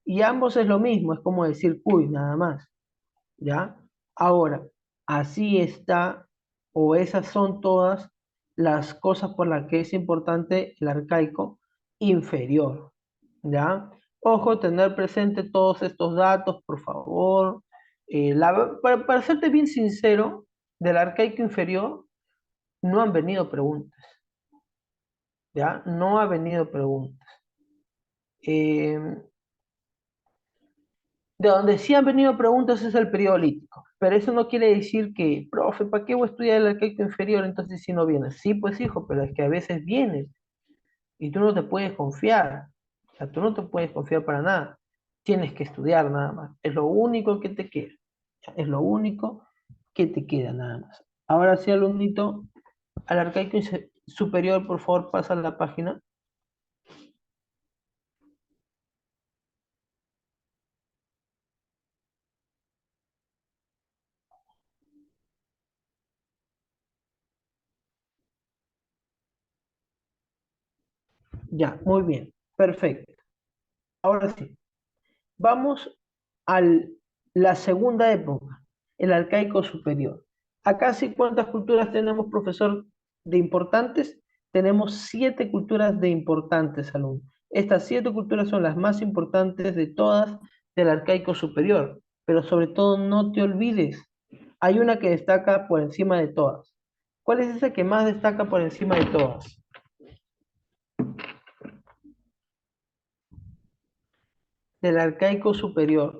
A: Y ambos es lo mismo, es como decir cuy, nada más, ¿ya? Ahora, así está, o esas son todas las cosas por las que es importante el arcaico inferior, ¿ya? Ojo, tener presente todos estos datos, por favor. Para serte bien sincero, del arcaico inferior no han venido preguntas, ¿ya? No ha venido preguntas. Eh, De donde sí han venido preguntas es el periodo lítico, pero eso no quiere decir que, profe, ¿para qué voy a estudiar el arcaico inferior entonces si no vienes? Sí, pues hijo, pero es que a veces vienes y tú no te puedes confiar, o sea, tú no te puedes confiar para nada, tienes que estudiar nada más, es lo único que te queda, es lo único que te queda nada más. Ahora sí, alumnito, al arcaico superior, por favor, pasa la página. Ya, muy bien, perfecto. Ahora sí. Vamos a la segunda época, el arcaico superior. Acá sí, ¿cuántas culturas tenemos, profesor, de importantes? Tenemos 7 culturas de importantes, alumnos. Estas 7 culturas son las más importantes de todas del arcaico superior, pero sobre todo no te olvides, hay una que destaca por encima de todas. ¿Cuál es esa que más destaca por encima de todas? Del arcaico superior.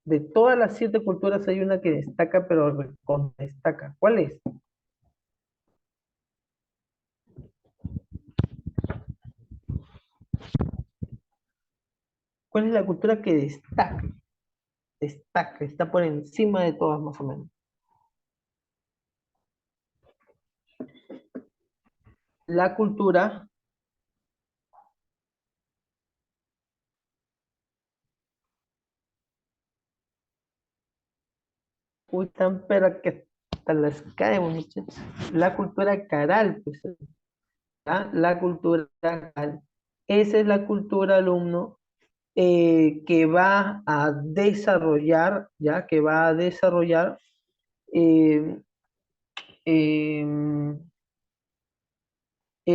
A: De todas las 7 culturas hay una que destaca, pero destaca. ¿Cuál es? ¿Cuál es la cultura que destaca? Destaca, está por encima de todas más o menos. La cultura, uy, tan pero que hasta las cae, muchachos. La cultura caral, pues, ¿ah? La cultura caral. Esa es la cultura, alumno, que va a desarrollar, ya, que va a desarrollar eh, eh,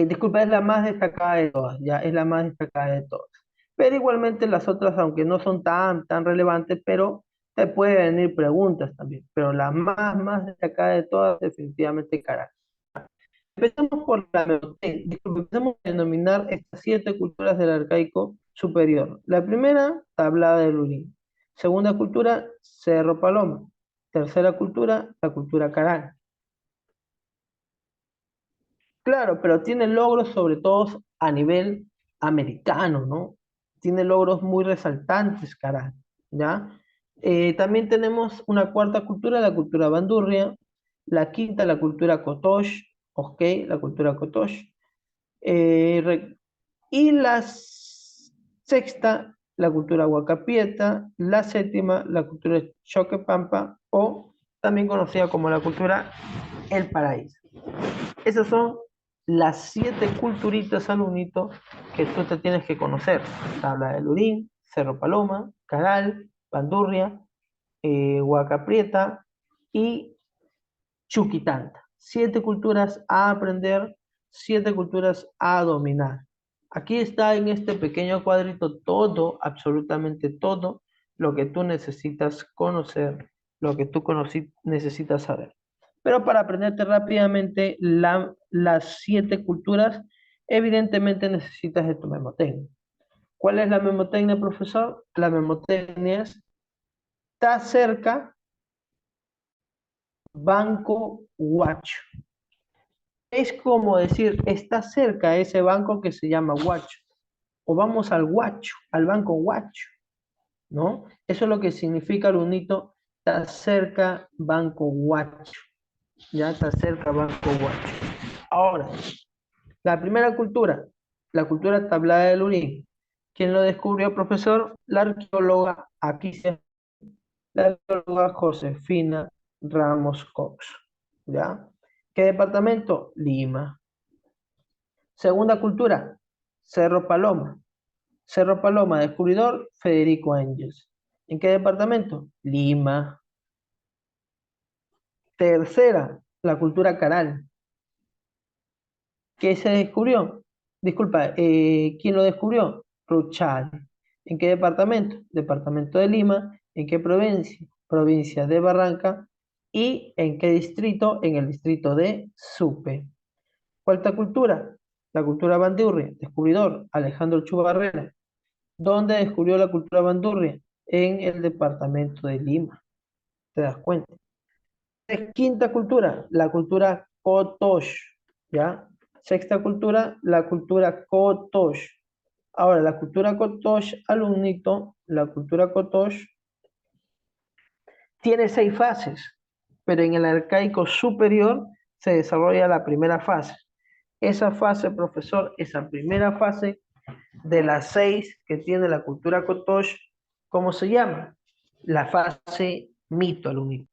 A: disculpa, es la más destacada de todas, ya es la más destacada de todas. Pero igualmente las otras, aunque no son tan relevantes, pero te pueden venir preguntas también. Pero la más destacada de todas, definitivamente Caracas. Empezamos por la memotecnia. Disculpa, empezamos a denominar estas 7 culturas del arcaico superior. La primera, Tablada del Urín. Segunda cultura, Cerro Paloma. Tercera cultura, la cultura Caral. Claro, pero tiene logros sobre todo a nivel americano, ¿no? Tiene logros muy resaltantes, caray, ¿ya? También tenemos una cuarta cultura, la cultura bandurria, la quinta, la cultura kotosh, ok, la cultura kotosh, eh, re- y la sexta, la cultura huacapieta, la séptima, la cultura choquepampa, o también conocida como la cultura El Paraíso. Esas son las 7 culturitas, alumnito, que tú te tienes que conocer. Tabla del Lurín, Cerro Paloma, Caral, Bandurria, Huaca Prieta y Chuquitanta. 7 culturas a aprender, 7 culturas a dominar. Aquí está en este pequeño cuadrito todo, absolutamente todo, lo que tú necesitas conocer, lo que tú necesitas saber. Pero para aprenderte rápidamente las 7 culturas, evidentemente necesitas de tu memotecnia. ¿Cuál es la memotecnia, profesor? La memotecnia es, está cerca, banco, guacho. Es como decir, está cerca ese banco que se llama Guacho. O vamos al Guacho, al banco Guacho, ¿no? Eso es lo que significa el unito, está cerca banco Guacho. Ya está cerca banco Guacho. Ahora, la primera cultura, la cultura tablada del Urín. ¿Quién lo descubrió, profesor? La arqueóloga, aquí se, la arqueóloga Josefina Ramos Cox. ¿Ya? ¿Qué departamento? Lima. Segunda cultura, Cerro Paloma. Cerro Paloma, descubridor, Federico Ángels. ¿En qué departamento? Lima. Tercera, la cultura Caral. ¿Qué se descubrió? Disculpa, ¿quién lo descubrió? Ruchal. ¿En qué departamento? Departamento de Lima. ¿En qué provincia? Provincia de Barranca. ¿Y en qué distrito? En el distrito de Supe. Cuarta cultura, la cultura bandurria. Descubridor, Alejandro Chubarrera. ¿Dónde descubrió la cultura bandurria? en el departamento de Lima. ¿Te das cuenta? Quinta cultura, la cultura Kotosh, ¿ya? Sexta cultura, la cultura Kotosh. Ahora, la cultura Kotosh, alumnito, la cultura Kotosh tiene 6 fases, pero en el arcaico superior se desarrolla la primera fase. Esa fase, profesor, esa primera fase de las 6 que tiene la cultura Kotosh, ¿cómo se llama? La fase mito, alumnito.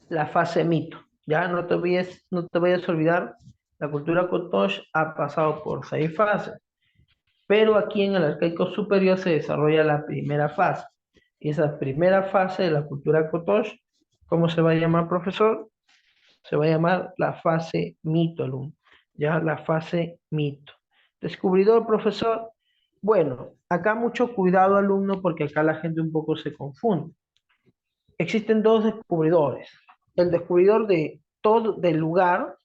A: La fase mito. Ya no te vayas a olvidar, la cultura Kotosh ha pasado por 6 fases, pero aquí en el arcaico superior se desarrolla la primera fase. Y esa primera fase de la cultura Kotosh, ¿cómo se va a llamar, profesor? Se va a llamar la fase mito, alumno. Ya, la fase mito. Descubridor, profesor. Bueno, acá mucho cuidado, alumno, porque acá la gente un poco se confunde. Existen dos descubridores. El descubridor de todo, del lugar,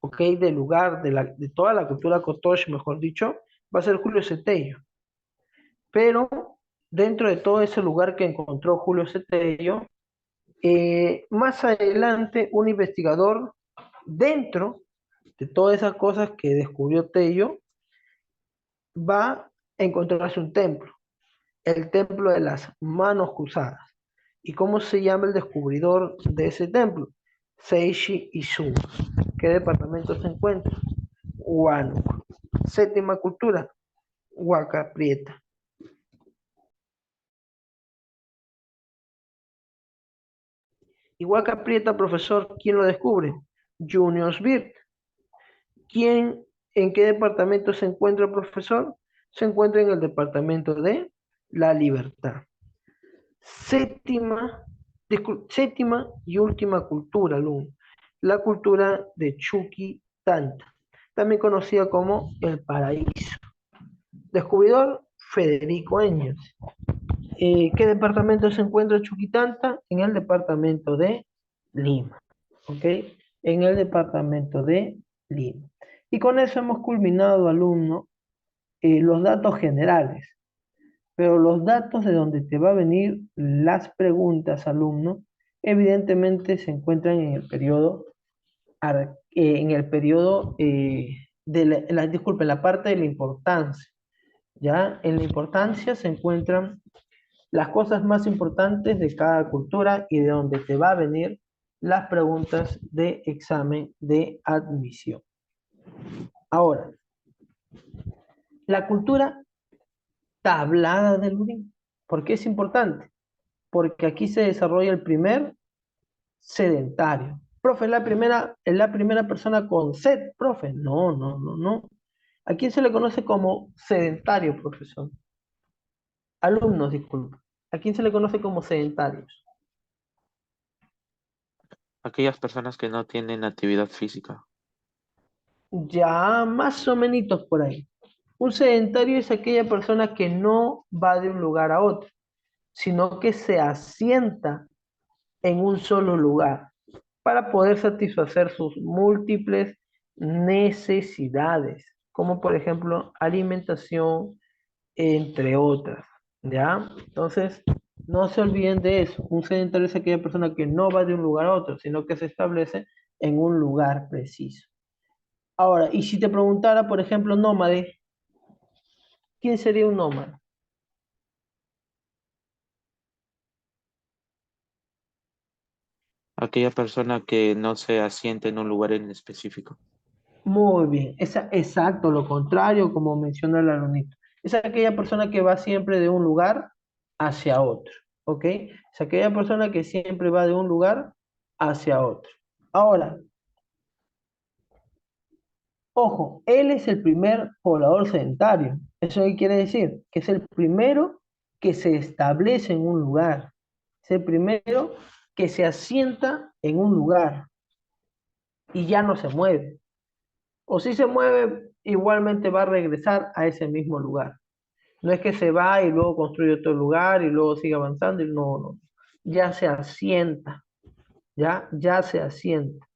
A: ¿ok? Del lugar, de toda la cultura Kotosh, mejor dicho, va a ser Julio Cetello. Pero dentro de todo ese lugar que encontró Julio Cetello, más adelante un investigador dentro de todas esas cosas que descubrió Tello va a encontrarse un templo, el templo de las manos cruzadas. ¿Y cómo se llama el descubridor de ese templo? Seishi Izuma. ¿Qué departamento se encuentra? Huánuco. Séptima cultura, Huaca Prieta. Y Huaca Prieta, profesor, ¿quién lo descubre? Junior Svirt. ¿Quién, en qué departamento se encuentra el profesor? Se encuentra en el departamento de La Libertad. Séptima y última cultura, alumno. La cultura de Chuquitanta, también conocida como el paraíso. Descubridor, Federico Engels. ¿Qué departamento se encuentra Chuquitanta? En el departamento de Lima. ¿Ok? En el departamento de Lima. Y con eso hemos culminado, alumno, los datos generales. Pero los datos de donde te va a venir las preguntas, alumno, evidentemente se encuentran en el periodo, disculpe, en la parte de la importancia. ¿Ya? En la importancia se encuentran las cosas más importantes de cada cultura y de donde te va a venir las preguntas de examen de admisión. Ahora, la cultura tablada del Urim. ¿Por qué es importante? Porque aquí se desarrolla el primer sedentario. Profe, es la primera persona con sed, profe. No, no, no, no. ¿A quién se le conoce como sedentario, profesor? Alumnos, disculpa. ¿A quién se le conoce como sedentarios?
B: Aquellas personas que no tienen actividad física.
A: Ya más o menos por ahí. Un sedentario es aquella persona que no va de un lugar a otro, sino que se asienta en un solo lugar para poder satisfacer sus múltiples necesidades, como por ejemplo alimentación, entre otras, ¿ya? Entonces, no se olviden de eso. Un sedentario es aquella persona que no va de un lugar a otro, sino que se establece en un lugar preciso. Ahora, y si te preguntara, por ejemplo, nómade, ¿quién sería un nómada?
B: Aquella persona que no se asienta en un lugar en específico.
A: Muy bien, exacto, lo contrario, como menciona el alumnito. Es aquella persona que va siempre de un lugar hacia otro, ¿ok? Es aquella persona que siempre va de un lugar hacia otro. Ahora, ojo, él es el primer poblador sedentario. ¿Eso qué quiere decir? Que es el primero que se establece en un lugar. Es el primero que se asienta en un lugar y ya no se mueve. O si se mueve, igualmente va a regresar a ese mismo lugar. No es que se va y luego construye otro lugar y luego sigue avanzando y no, no. Ya se asienta, ya se asienta.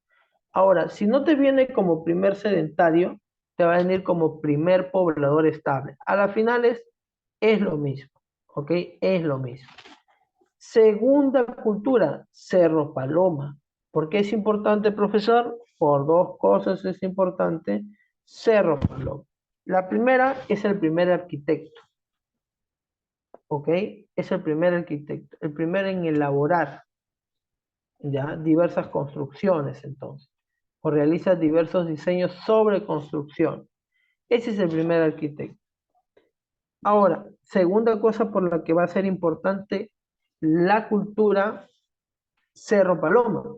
A: Ahora, si no te viene como primer sedentario, te va a venir como primer poblador estable. A las finales es lo mismo, ¿ok? Es lo mismo. Segunda cultura, Cerro Paloma. ¿Por qué es importante, profesor? Por dos cosas es importante Cerro Paloma. La primera es el primer arquitecto, ¿ok? Es el primer arquitecto, el primero en elaborar ya diversas construcciones entonces, o realiza diversos diseños sobre construcción. Ese es el primer arquitecto. Ahora, segunda cosa por la que va a ser importante la cultura Cerro Paloma.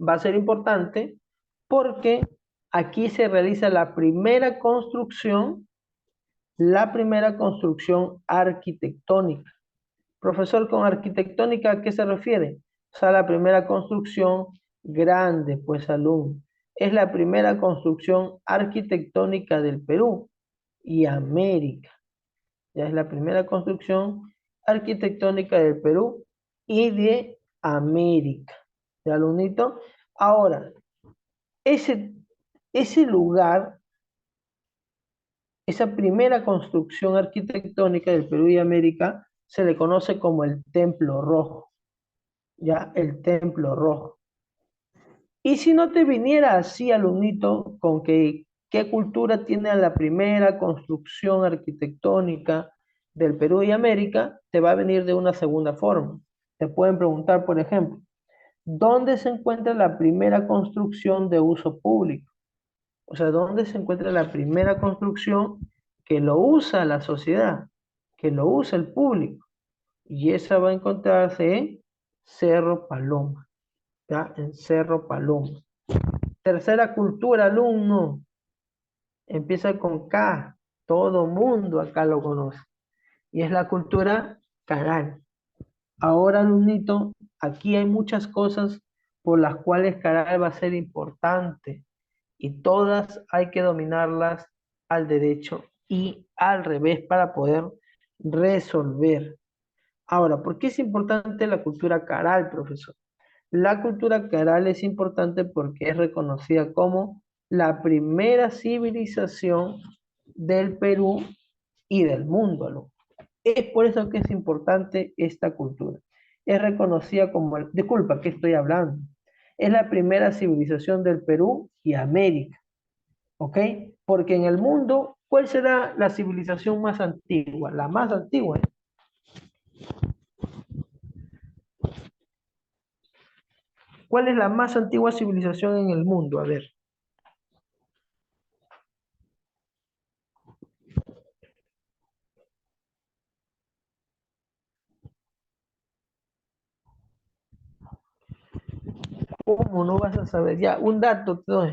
A: Va a ser importante porque aquí se realiza la primera construcción arquitectónica. Profesor, con arquitectónica, ¿a qué se refiere? O sea, la primera construcción grande, pues alumno. Es la primera construcción arquitectónica del Perú y América. Ya es la primera construcción arquitectónica del Perú y de América. ¿Ya, alumnito? Ahora, ese, ese lugar, esa primera construcción arquitectónica del Perú y América, se le conoce como el Templo Rojo. Ya, el Templo Rojo. Y si no te viniera así, alumnito, con que qué cultura tiene la primera construcción arquitectónica del Perú y América, te va a venir de una segunda forma. Te pueden preguntar, por ejemplo, ¿dónde se encuentra la primera construcción de uso público? O sea, ¿dónde se encuentra la primera construcción que lo usa la sociedad, que lo usa el público? Y esa va a encontrarse en Cerro Paloma, ¿ya? En Cerro Paloma. Tercera cultura, alumno, empieza con K, todo mundo acá lo conoce, y es la cultura Caral. Ahora, alumnito, aquí hay muchas cosas por las cuales Caral va a ser importante, y todas hay que dominarlas al derecho y al revés para poder resolver. Ahora, ¿por qué es importante la cultura Caral, profesor? La cultura Caral es importante porque es reconocida como la primera civilización del Perú y del mundo, ¿no? Es por eso que es importante esta cultura. Es reconocida como, disculpa, ¿qué estoy hablando? Es la primera civilización del Perú y América, ¿ok? Porque en el mundo, ¿cuál será la civilización más antigua? La más antigua. ¿Cuál es la más antigua civilización en el mundo? A ver. ¿Cómo no vas a saber? Ya, un dato te doy.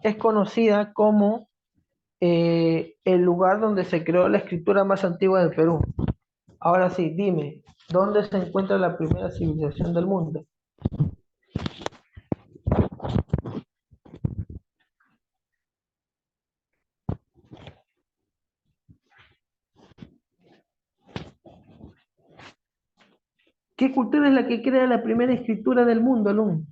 A: Es conocida como el lugar donde se creó la escritura más antigua del Perú. Ahora sí, dime, ¿dónde se encuentra la primera civilización del mundo? ¿Qué cultura es la que crea la primera escritura del mundo, alumno?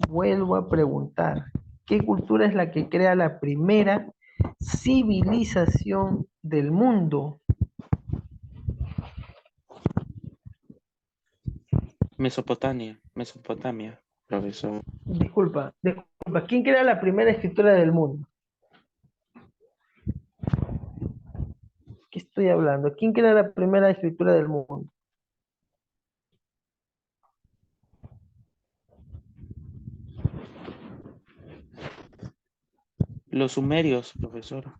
A: Vuelvo a preguntar, ¿qué cultura es la que crea la primera civilización del mundo?
B: Mesopotamia, profesor.
A: Disculpa, ¿quién crea la primera escritura del mundo? ¿Qué estoy hablando? ¿Quién crea la primera escritura del mundo?
B: Los sumerios, profesor.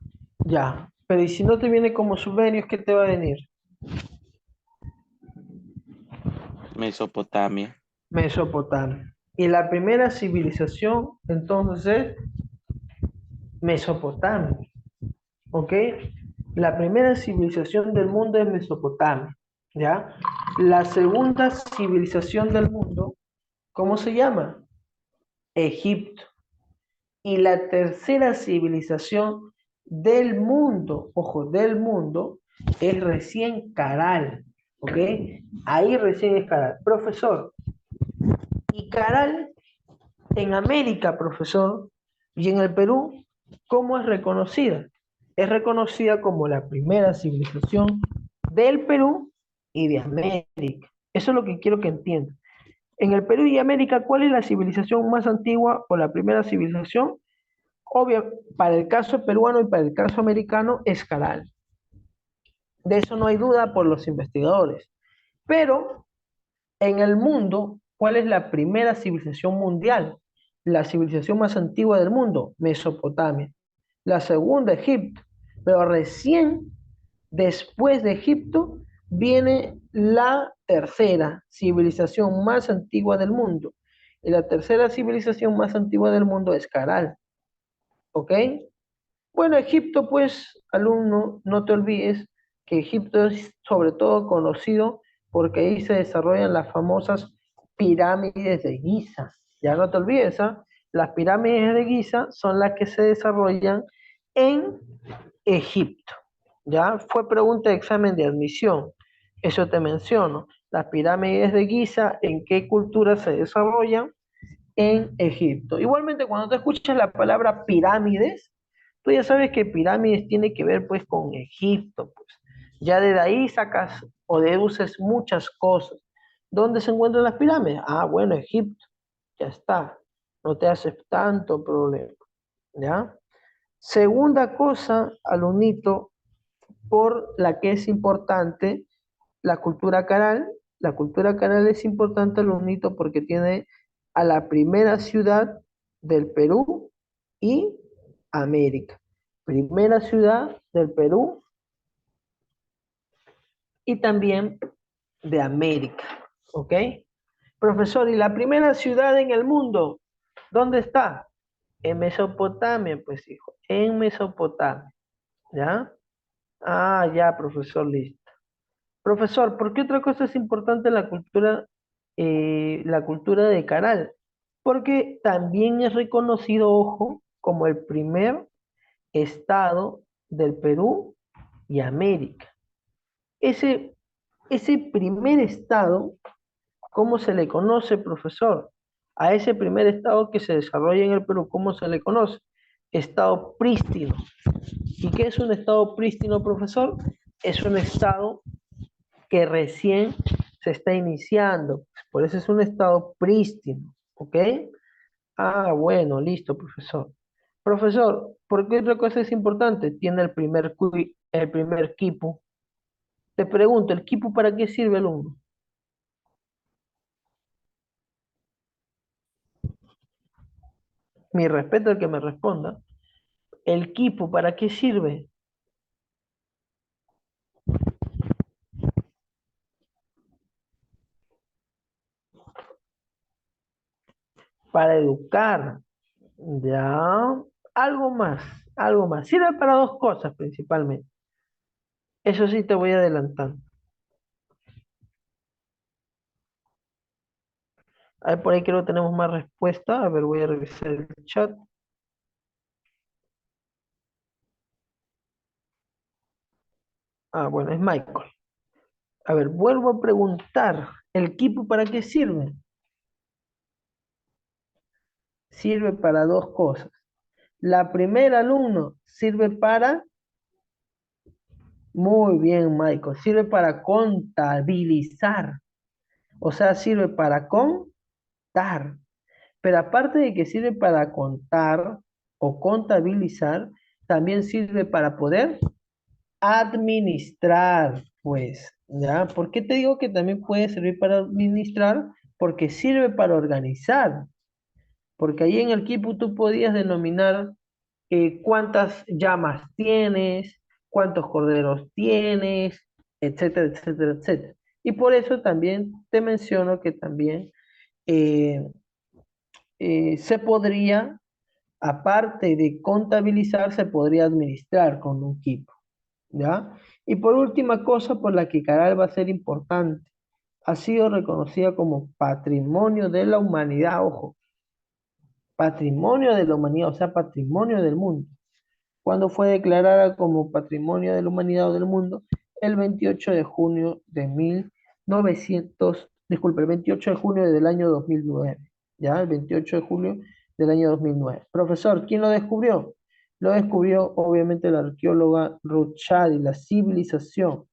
A: Ya, pero ¿y si no te viene como sumerios, qué te va a venir?
B: Mesopotamia.
A: Mesopotamia. Y la primera civilización, entonces, es Mesopotamia, ¿ok? La primera civilización del mundo es Mesopotamia, ¿ya? La segunda civilización del mundo, ¿cómo se llama? Egipto. Y la tercera civilización del mundo, ojo, del mundo, Es recién Caral, ¿ok? Ahí recién es Caral. Profesor, y Caral en América, profesor, y en el Perú, ¿cómo es reconocida? Es reconocida como la primera civilización del Perú y de América. Eso es lo que quiero que entiendan. En el Perú y América, ¿cuál es la civilización más antigua o la primera civilización? Obvio, para el caso peruano y para el caso americano es Caral. De eso no hay duda por los investigadores. Pero en el mundo, ¿cuál es la primera civilización mundial? La civilización más antigua del mundo, Mesopotamia. La segunda, Egipto. Pero recién después de Egipto viene la tercera civilización más antigua del mundo. Y la tercera civilización más antigua del mundo es Caral. ¿Ok? Bueno, Egipto, pues, alumno, no te olvides que Egipto es sobre todo conocido porque ahí se desarrollan las famosas pirámides de Giza. Ya no te olvides, ¿ah? Las pirámides de Giza son las que se desarrollan en Egipto. Ya fue pregunta de examen de admisión. Eso te menciono. Las pirámides de Giza, ¿en qué cultura se desarrollan? En Egipto. Igualmente, cuando te escuchas la palabra pirámides, tú ya sabes que pirámides tiene que ver pues con Egipto, pues. Ya desde ahí sacas o deduces muchas cosas. ¿Dónde se encuentran las pirámides? Ah, bueno, Egipto. Ya está. No te haces tanto problema. ¿Ya? Segunda cosa, alumnito, por la que es importante la cultura canal. La cultura canal es importante, alumnito, porque tiene a la primera ciudad del Perú y América. Primera ciudad del Perú y también de América. ¿Ok? Profesor, ¿y la primera ciudad en el mundo? ¿Dónde está? En Mesopotamia, pues hijo, en Mesopotamia. ¿Ya? Ah, ya, profesor, listo. Profesor, ¿por qué otra cosa es importante la cultura de Caral? Porque también es reconocido, ojo, como el primer estado del Perú y América. Ese, ese primer estado, ¿cómo se le conoce, profesor? A ese primer estado que se desarrolla en el Perú, ¿cómo se le conoce? Estado prístino. ¿Y qué es un estado prístino, profesor? Es un estado que recién se está iniciando. Por eso es un estado prístino, ¿ok? Ah, bueno, listo, profesor. Profesor, ¿por qué otra cosa es importante? Tiene el primer quipu. Te pregunto, ¿el quipu para qué sirve, alumno? Mi respeto al que me responda. ¿El quipu para qué sirve? Para educar. Ya. Algo más, algo más. Sirve para dos cosas principalmente. Eso sí te voy adelantando. A ver, por ahí creo que tenemos más respuesta. A ver, voy a revisar el chat. Ah, bueno, es Michael. A ver, vuelvo a preguntar. ¿El equipo para qué sirve? Sirve para dos cosas. La primera, alumno, sirve para, muy bien, Michael, sirve para contabilizar. O sea, sirve para contar. Pero aparte de que sirve para contar o contabilizar, también sirve para poder administrar, pues, ¿ya? ¿Por qué te digo que también puede servir para administrar? Porque sirve para organizar. Porque ahí en el Kipu tú podías denominar cuántas llamas tienes, cuántos corderos tienes, etcétera, etcétera, etcétera. Y por eso también te menciono que también eh, se podría, aparte de contabilizar, se podría administrar con un Kipu. ¿Ya? Y por última cosa por la que Caral va a ser importante, ha sido reconocida como Patrimonio de la Humanidad, ojo, Patrimonio de la Humanidad, o sea, Patrimonio del Mundo. ¿Cuándo fue declarada como Patrimonio de la Humanidad o del Mundo? el 28 de junio de 1900, disculpe, el 28 de junio del año 2009. ¿Ya? El 28 de julio del año 2009. Profesor, ¿quién lo descubrió? Lo descubrió obviamente la arqueóloga Ruth Shady, la civilización.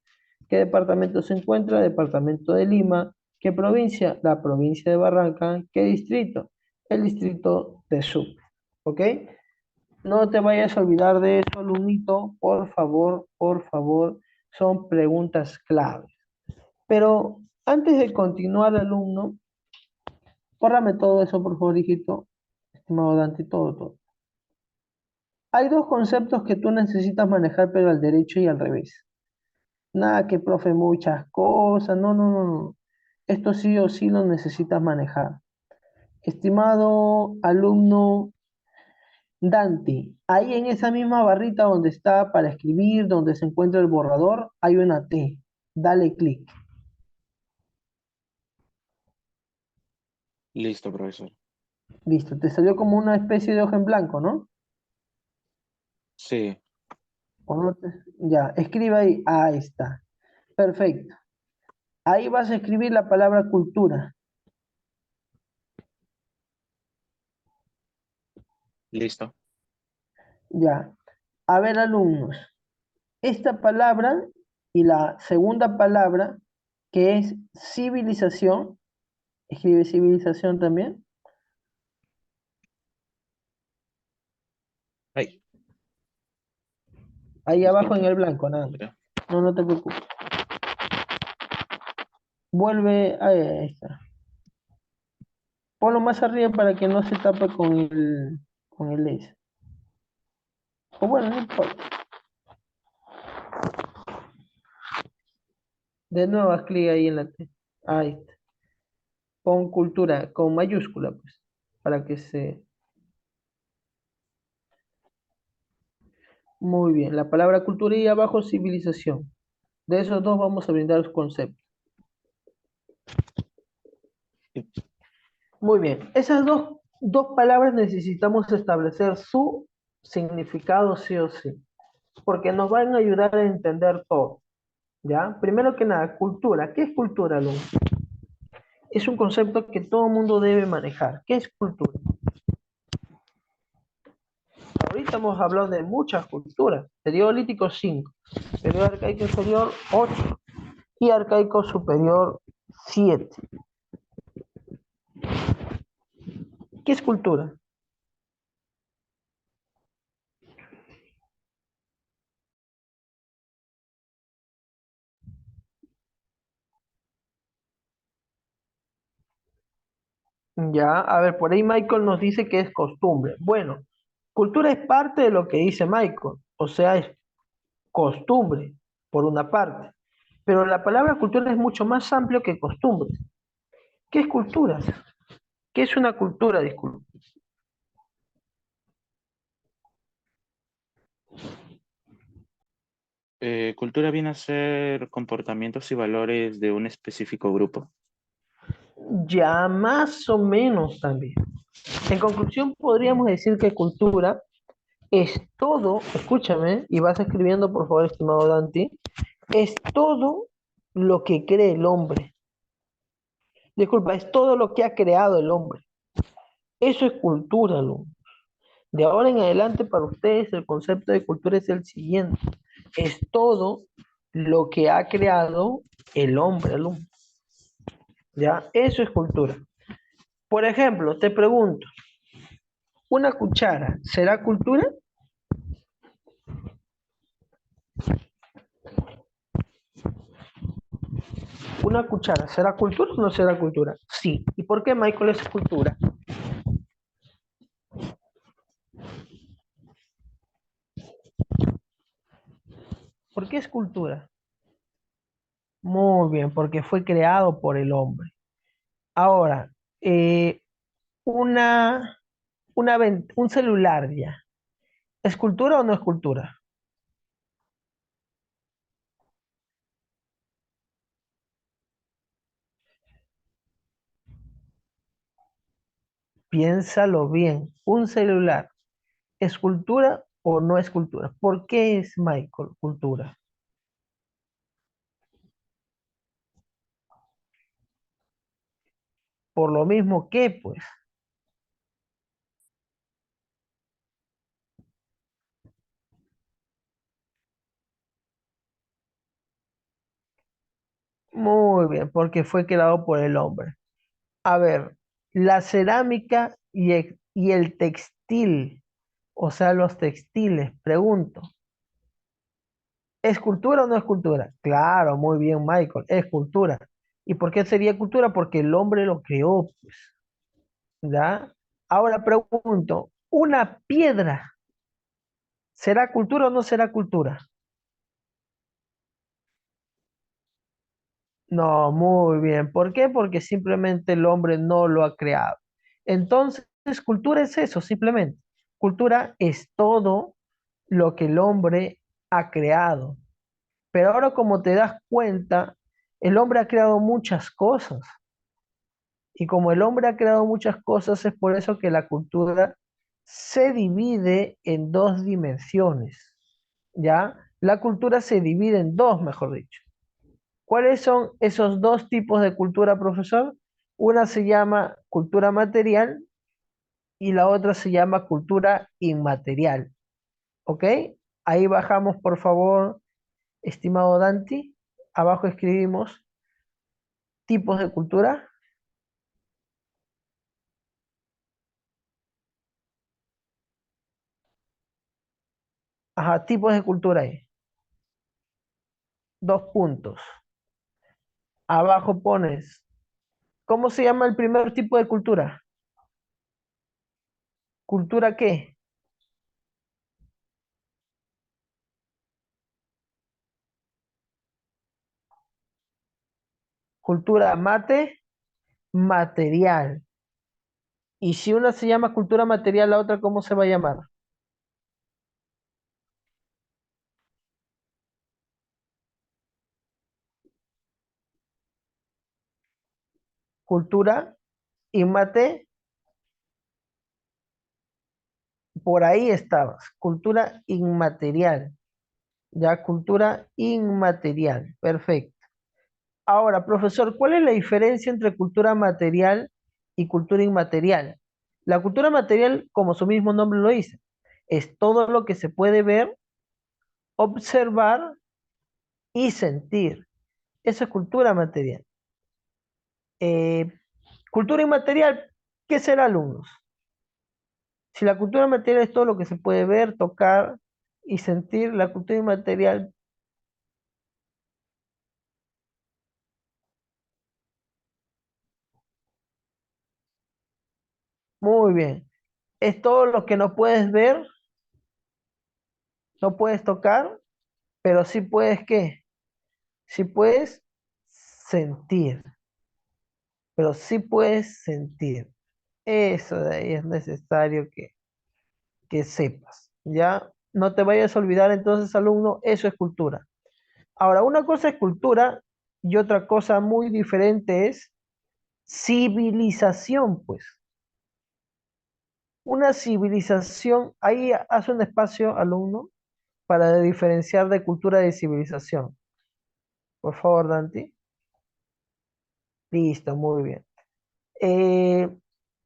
A: ¿Qué departamento se encuentra? Departamento de Lima. ¿Qué provincia? La provincia de Barranca. ¿Qué distrito? El distrito de Sucre. ¿Ok? No te vayas a olvidar de eso, alumnito. Por favor, son preguntas clave. Pero antes de continuar, alumno, bórrame todo eso, por favor, hijito. Estimado Dante, todo. Hay dos conceptos que tú necesitas manejar, pero al derecho y al revés. Nada que, profe, muchas cosas. No. Esto sí o sí lo necesitas manejar. Estimado alumno Dante, ahí en esa misma barrita donde está para escribir, donde se encuentra el borrador, hay una T. Dale clic.
B: Listo, profesor.
A: Listo, te salió como una especie de hoja en blanco, ¿no?
B: Sí,
A: ¿O no Ya, escribe ahí. Ahí está. Perfecto. Ahí vas a escribir la palabra cultura.
B: listo.
A: Ya. A ver, alumnos, esta palabra y la segunda palabra, que es civilización, escribe civilización también.
B: Ay,
A: Ahí abajo en
B: disculpe.
A: el blanco, nada más.
B: Mira.
A: No te preocupes. Vuelve, ahí está. Ponlo más arriba para que no se tape con el S. O bueno, no importa. De nuevo, haz clic ahí en la T. Ahí está. Pon cultura con mayúscula, pues, para que se... Muy bien. La palabra cultura y abajo civilización. De esos dos vamos a brindar los conceptos. Muy bien. Esas dos palabras necesitamos establecer su significado sí o sí, porque nos van a ayudar a entender todo. ¿Ya? Primero que nada, cultura. ¿Qué es cultura, alumno? Es un concepto que todo mundo debe manejar. ¿Qué es cultura? Ahorita hemos hablado de muchas culturas. Periodo lítico 5, periodo arcaico inferior 8 y arcaico superior 7. ¿Qué es cultura? Ya, a ver, por ahí Michael nos dice que es costumbre. Bueno, cultura es parte de lo que dice Michael, o sea, es costumbre, por una parte. Pero la palabra cultura es mucho más amplio que costumbre. ¿Qué es cultura? ¿Qué es una cultura? Disculpe.
B: Cultura viene a ser comportamientos y valores de un específico grupo.
A: Ya más o menos también. En conclusión, podríamos decir que cultura es todo, escúchame, y vas escribiendo por favor, estimado Dante, es todo lo que cree el hombre. Disculpa, es todo lo que ha creado el hombre. Eso es cultura, alumno. De ahora en adelante, para ustedes, el concepto de cultura es el siguiente: es todo lo que ha creado el hombre, alumno. ¿Ya? Eso es cultura. Por ejemplo, te pregunto, ¿una cuchara será cultura? ¿Una cuchara será cultura o no será cultura? Sí. ¿Y por qué, Michael, es cultura? ¿Por qué es cultura? Muy bien, porque fue creado por el hombre. Ahora, eh, una, un celular ya. ¿Es cultura o no es cultura? Piénsalo bien. ¿Un celular es cultura o no es cultura? ¿Por qué es, Michael, cultura? Por lo mismo que, pues, muy bien, porque fue creado por el hombre. A ver, la cerámica y el textil, o sea, los textiles, pregunto, ¿es cultura o no es cultura? Claro, muy bien, Michael, es cultura. ¿Y por qué sería cultura? Porque el hombre lo creó, pues, ¿ya? Ahora pregunto, ¿una piedra será cultura o no será cultura? No, muy bien. ¿Por qué? Porque simplemente el hombre no lo ha creado. Entonces, cultura es eso, simplemente. Cultura es todo lo que el hombre ha creado. Pero ahora, como te das cuenta, el hombre ha creado muchas cosas. Y como el hombre ha creado muchas cosas, es por eso que la cultura se divide en dos dimensiones. ¿Ya? La cultura se divide en dos, mejor dicho. ¿Cuáles son esos dos tipos de cultura, profesor? Una se llama cultura material y la otra se llama cultura inmaterial. ¿Ok? Ahí bajamos, por favor, estimado Dante. Abajo escribimos tipos de cultura. Ajá, tipos de cultura ahí. Dos puntos. Abajo pones, ¿cómo se llama el primer tipo de cultura? ¿Cultura qué? Cultura material. Y si una se llama cultura material, la otra, ¿cómo se va a llamar? Cultura inmaterial. Por ahí estabas, cultura inmaterial, ya cultura inmaterial, perfecto. Ahora, profesor, ¿cuál es la diferencia entre cultura material y cultura inmaterial? La cultura material, como su mismo nombre lo dice, es todo lo que se puede ver, observar y sentir. Eso es cultura material. Eh, Cultura inmaterial, ¿qué será, alumnos? Si la cultura material es todo lo que se puede ver, tocar y sentir, la cultura inmaterial. Muy bien. Es todo lo que no puedes ver, no puedes tocar, pero sí puedes, ¿qué? Sí puedes sentir, pero sí puedes sentir. Eso de ahí es necesario que sepas, ¿ya? No te vayas a olvidar entonces, alumno, eso es cultura. Ahora, una cosa es cultura y otra cosa muy diferente es civilización, pues. Una civilización, ahí hace un espacio, alumno, para diferenciar de cultura de civilización. Por favor, Dante. Listo, muy bien. Eh,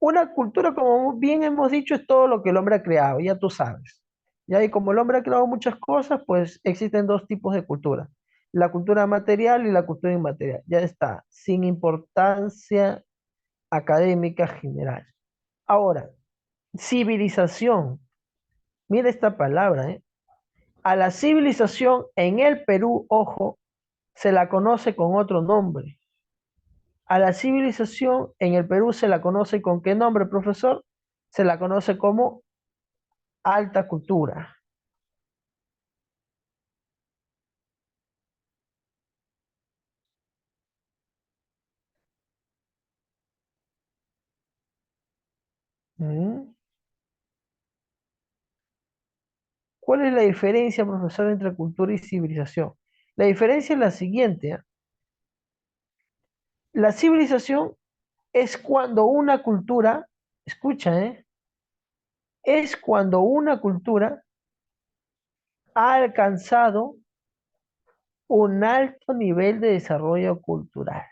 A: una cultura, como bien hemos dicho, es todo lo que el hombre ha creado, ya tú sabes. Ya, y como el hombre ha creado muchas cosas, pues existen dos tipos de cultura. La cultura material y la cultura inmaterial. Ya está, sin importancia académica general. Ahora, civilización. Mira esta palabra, ¿eh? A la civilización en el Perú, ojo, se la conoce con otro nombre. A la civilización en el Perú se la conoce con qué nombre, profesor? Se la conoce como alta cultura. ¿Mm? ¿Cuál es la diferencia, profesor, entre cultura y civilización? La diferencia es la siguiente, ¿ah? La civilización es cuando una cultura, escucha, es cuando una cultura ha alcanzado un alto nivel de desarrollo cultural.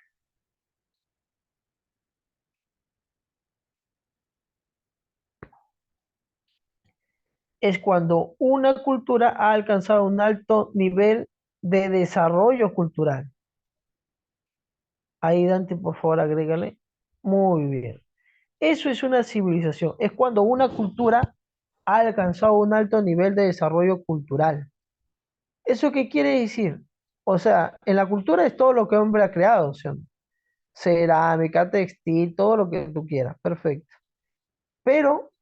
A: es cuando una cultura ha alcanzado un alto nivel de desarrollo cultural. Ahí, Dante, por favor, agrégale. Muy bien. Eso es una civilización. Es cuando una cultura ha alcanzado un alto nivel de desarrollo cultural. ¿Eso qué quiere decir? O sea, en la cultura es todo lo que el hombre ha creado, o sea, cerámica, textil, todo lo que tú quieras, perfecto. Pero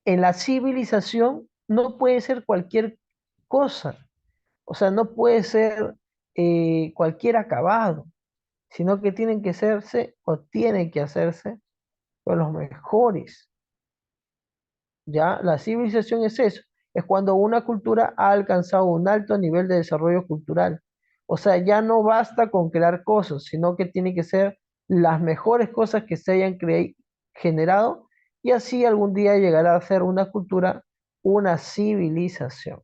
A: en la civilización no puede ser cualquier cosa, o sea, no puede ser cualquier acabado, sino que tienen que hacerse o tienen que hacerse con los mejores. Ya, la civilización es eso, es cuando una cultura ha alcanzado un alto nivel de desarrollo cultural. O sea, ya no basta con crear cosas, sino que tiene que ser las mejores cosas que se hayan generado y así algún día llegará a ser una cultura, una civilización.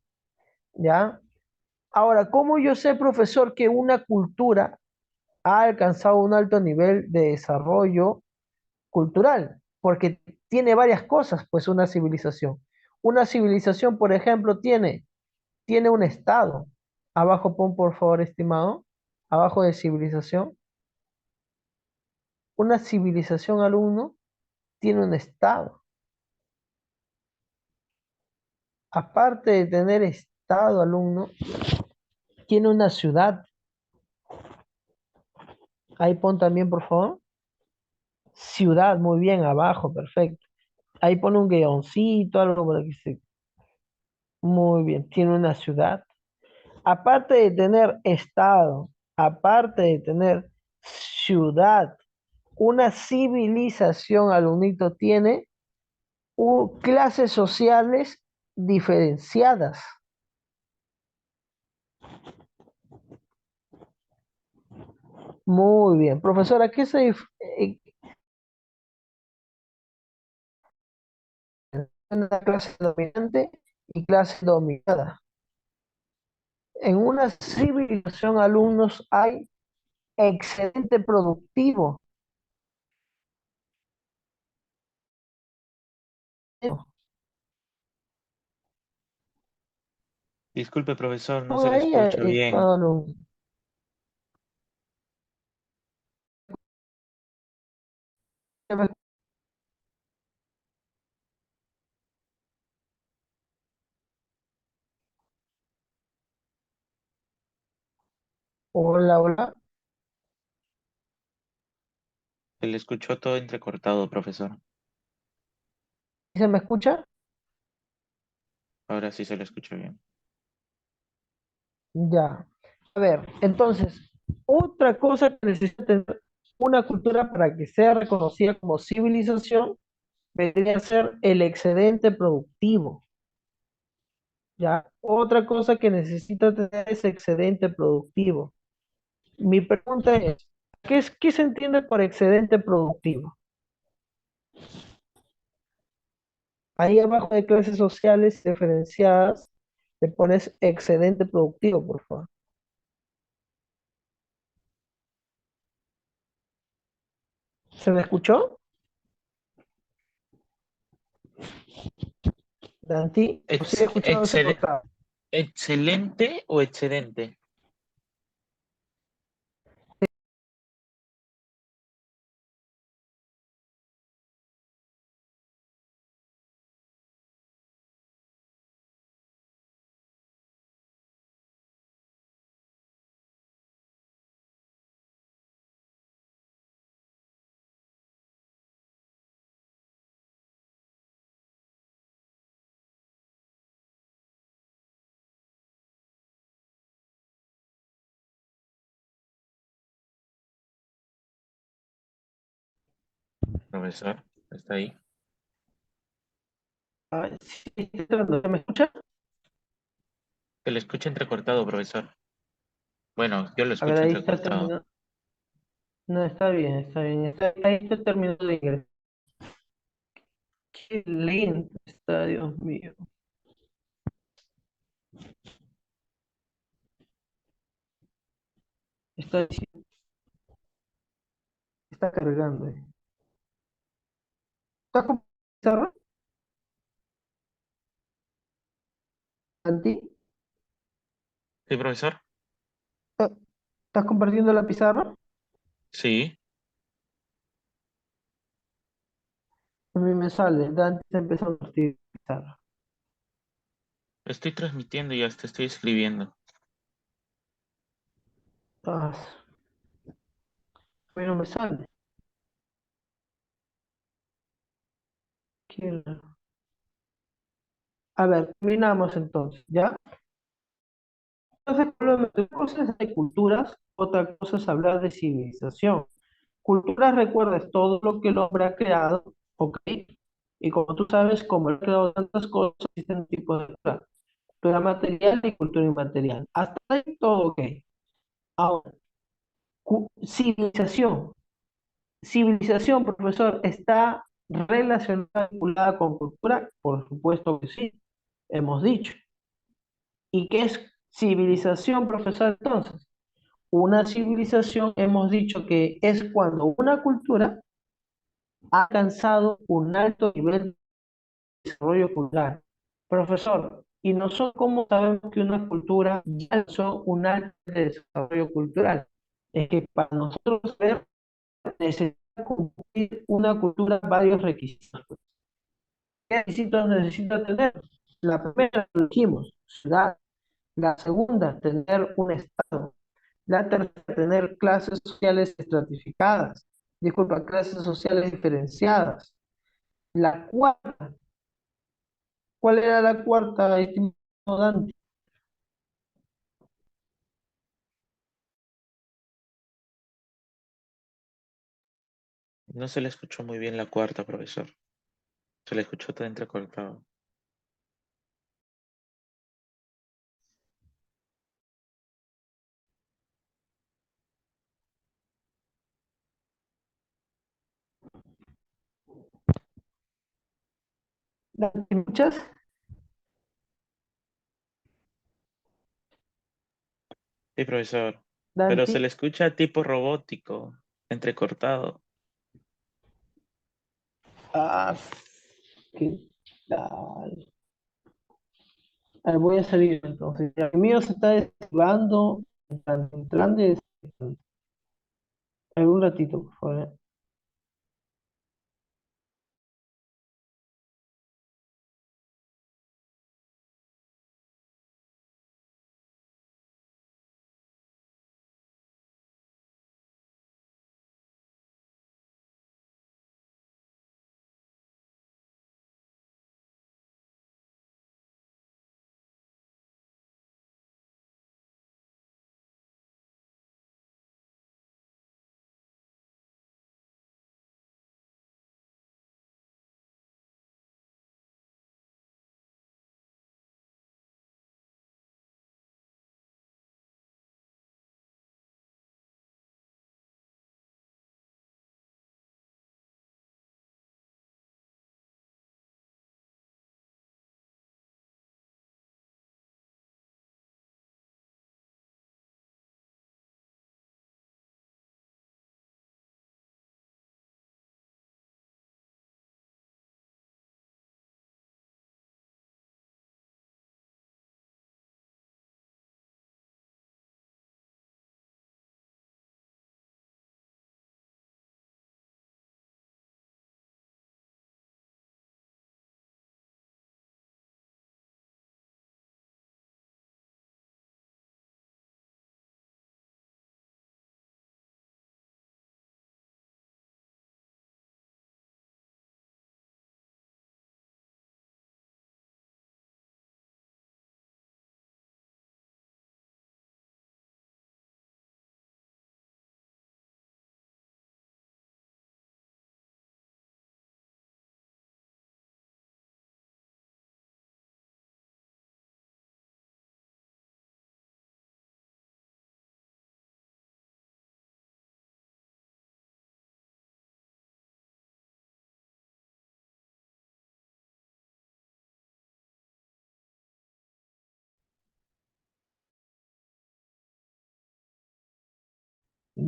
A: ¿Ya? Ahora, ¿cómo yo sé, profesor, que una cultura ha alcanzado un alto nivel de desarrollo cultural? Porque tiene varias cosas, pues una civilización. Una civilización, por ejemplo, tiene un estado. Abajo pon, por favor, estimado. Abajo de civilización. Una civilización, alumno, tiene un estado. Aparte de tener estado, alumno, tiene una ciudad. Ahí pon también, por favor. Ciudad, muy bien, abajo, perfecto. Ahí pone un guioncito, algo para que se... Muy bien, tiene una ciudad. Aparte de tener estado, aparte de tener ciudad, una civilización, alumnito, tiene clases sociales diferenciadas. Muy bien. Profesora, ¿qué se una clase dominante y clase dominada? En una civilización, alumnos, hay excedente productivo.
B: Disculpe, profesor, no
A: Pon
B: se le
A: ahí,
B: escucha bien.
A: estimado alumno. Hola, hola.
B: Se le escuchó todo entrecortado, profesor.
A: ¿Se me escucha?
B: Ahora sí se le escucha bien.
A: Ya. A ver, entonces, otra cosa que necesita tener una cultura para que sea reconocida como civilización vendría a ser el excedente productivo. Ya. Otra cosa que necesita tener es excedente productivo. Mi pregunta es, ¿qué se entiende por excedente productivo? Ahí abajo de clases sociales diferenciadas, le pones excedente productivo, por favor. ¿Se me escuchó? Danti, o sigue escuchándose cortado.
B: ¿Excelente o excedente? Profesor, ¿está ahí?
A: Ah, sí, estoy tratando. ¿Se me escucha?
B: Se le escucha entrecortado, profesor. Bueno, yo lo
A: A ver,
B: escucho
A: ahí está
B: entrecortado.
A: terminando. No, está bien, está bien. Ahí está terminando de ingresar. Qué lento está, Dios mío. Está, está cargando. ¿Está con pizarra? Santi,
B: Sí, profesor.
A: ¿estás compartiendo la pizarra?
B: Sí,
A: A mí me sale, Dante está empezando a compartir pizarra.
B: estoy transmitiendo y hasta estoy escribiendo.
A: Ah, a mí no me sale. Qué raro. A ver, terminamos entonces, ¿ya? Entonces, una cosa es de culturas, otra cosa es hablar de civilización. Cultura, recuerda, es todo lo que el hombre ha creado, ¿ok? Y como tú sabes, como él ha creado tantas cosas, existen tipos de cultura. Cultura material y cultura inmaterial. Hasta ahí todo ok. Ahora, civilización. Civilización, profesor, ¿está relacionada, vinculada con cultura? Por supuesto que sí, hemos dicho. ¿Y qué es civilización, profesor, entonces? Una civilización, hemos dicho que es cuando una cultura ha alcanzado un alto nivel de desarrollo cultural. Profesor, ¿y nosotros cómo sabemos que una cultura ya alcanzó un alto nivel de desarrollo cultural? Es que para nosotros ver, necesita cumplir una cultura varios requisitos. ¿Qué requisitos necesita tener? La primera, lo dijimos, ciudad. La segunda, tener un estado. La tercera, tener clases sociales estratificadas. Disculpa, clases sociales diferenciadas. La cuarta, ¿cuál era la cuarta, estimado Dante?
B: No se le escuchó muy bien la cuarta, profesor. Se le escuchó todo entrecortado.
A: Dante, ¿me escuchas?
B: Sí, profesor. Pero
A: Dante,
B: se le escucha tipo robótico, entrecortado.
A: ah, ¿qué tal? A ver, voy a salir entonces. El mío se está desactivando, entrando y desactivando. Un ratito, por favor.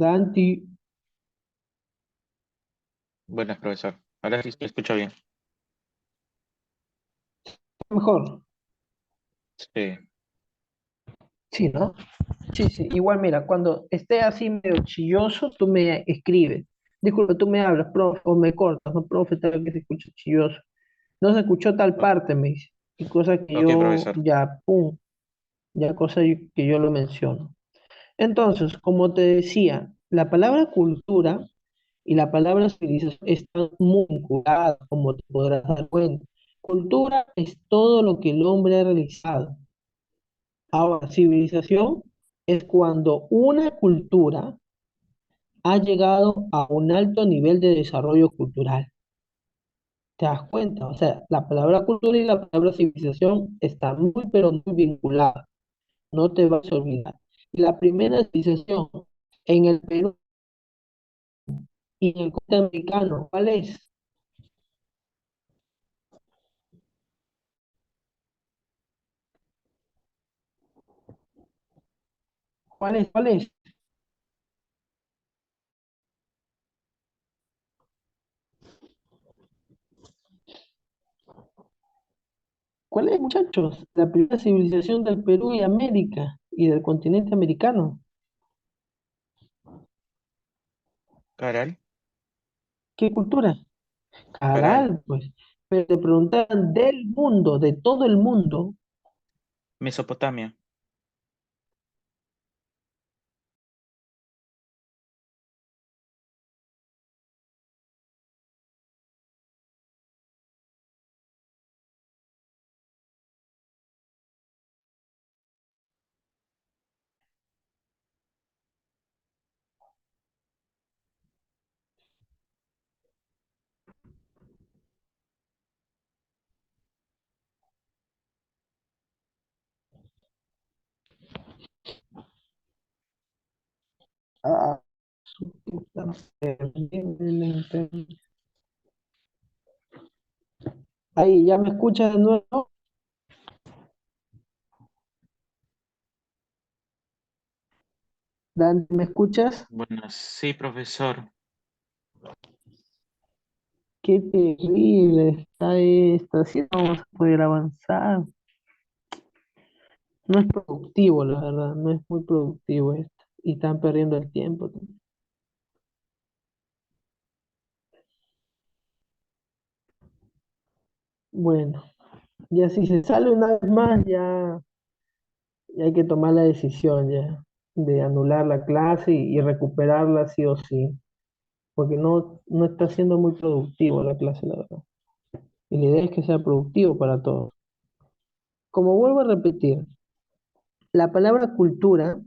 A: Dante,
B: Buenas, profesor. Ahora sí se escucha bien.
A: mejor.
B: Sí,
A: Sí, ¿no? Sí, sí. Igual, mira, cuando esté así medio chilloso, tú me escribes. Disculpa, tú me hablas, profe, o me cortas, no, profe, tal que se escucha chilloso. No se escuchó tal
B: O-
A: parte, me dice. Y cosa que
B: ok,
A: yo
B: profesor.
A: ya, pum, ya cosa que yo lo menciono. Entonces, como te decía, la palabra cultura y la palabra civilización están muy vinculadas, como te podrás dar cuenta. Cultura es todo lo que el hombre ha realizado. Ahora, civilización es cuando una cultura ha llegado a un alto nivel de desarrollo cultural. ¿Te das cuenta? O sea, la palabra cultura y la palabra civilización están muy, pero muy vinculadas. No te vas a olvidar. Y la primera civilización en el Perú y en el continente americano, ¿cuál es? ¿Cuál es? ¿Cuál es? ¿Cuál es, muchachos? La primera civilización del Perú y América y del continente americano.
B: Caral,
A: ¿Qué cultura?
B: Caral.
A: Caral, pues. Pero te preguntaban del mundo, de todo el mundo.
B: Mesopotamia.
A: Ah, su puta terriblemente. Ahí, ¿ya me escuchas de nuevo? Dani, ¿me escuchas?
B: Bueno, sí, profesor.
A: Qué terrible está esto. Así no vamos a poder avanzar. No es productivo, la verdad. No es muy productivo esto. Y están perdiendo el tiempo también. Bueno, ya si se sale una vez más, ya hay que tomar la decisión ya de anular la clase y recuperarla sí o sí. Porque no está siendo muy productivo la clase, la verdad. Y la idea es que sea productivo para todos. Como vuelvo a repetir, la palabra cultura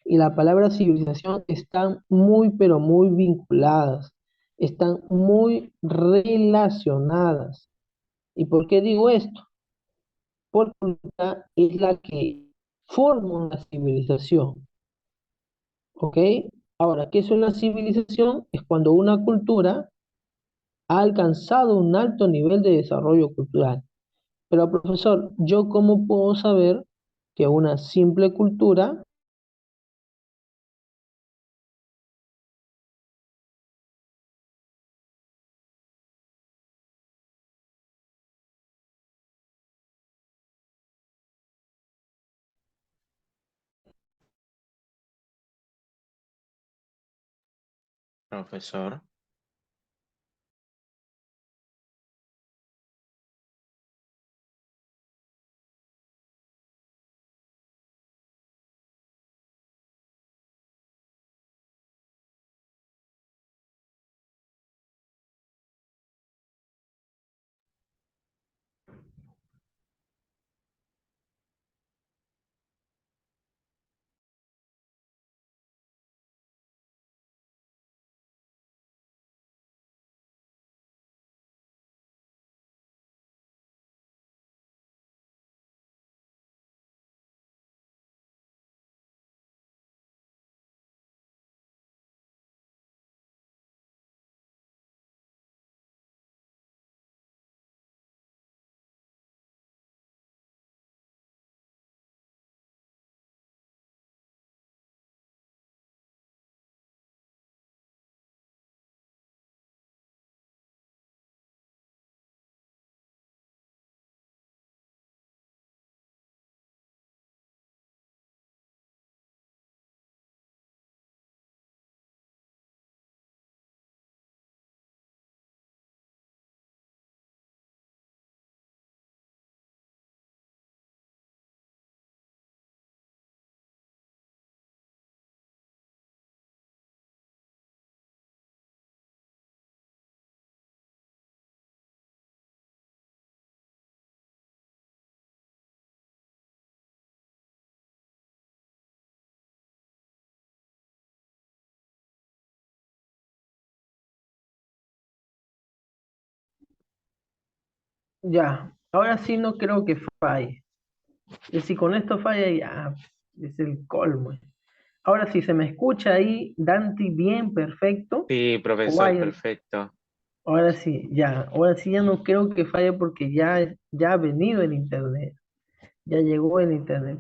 A: y la palabra civilización están muy, pero muy vinculadas, están muy relacionadas. ¿Y por qué digo esto? Porque cultura es la que forma una civilización, ¿ok? Ahora, ¿qué es una civilización? Es cuando una cultura ha alcanzado un alto nivel de desarrollo cultural. Pero, profesor, ¿yo cómo puedo saber que una simple cultura,
B: Profesor.
A: Ya, ahora sí no creo que falle. Y si con esto falla, ya es el colmo. Ahora sí, se me escucha ahí, Dante, bien, perfecto.
B: Sí,
A: O
B: profesor,
A: hay,
B: perfecto.
A: ahora sí ya no creo que falle porque ya ha venido el internet, ya llegó el internet.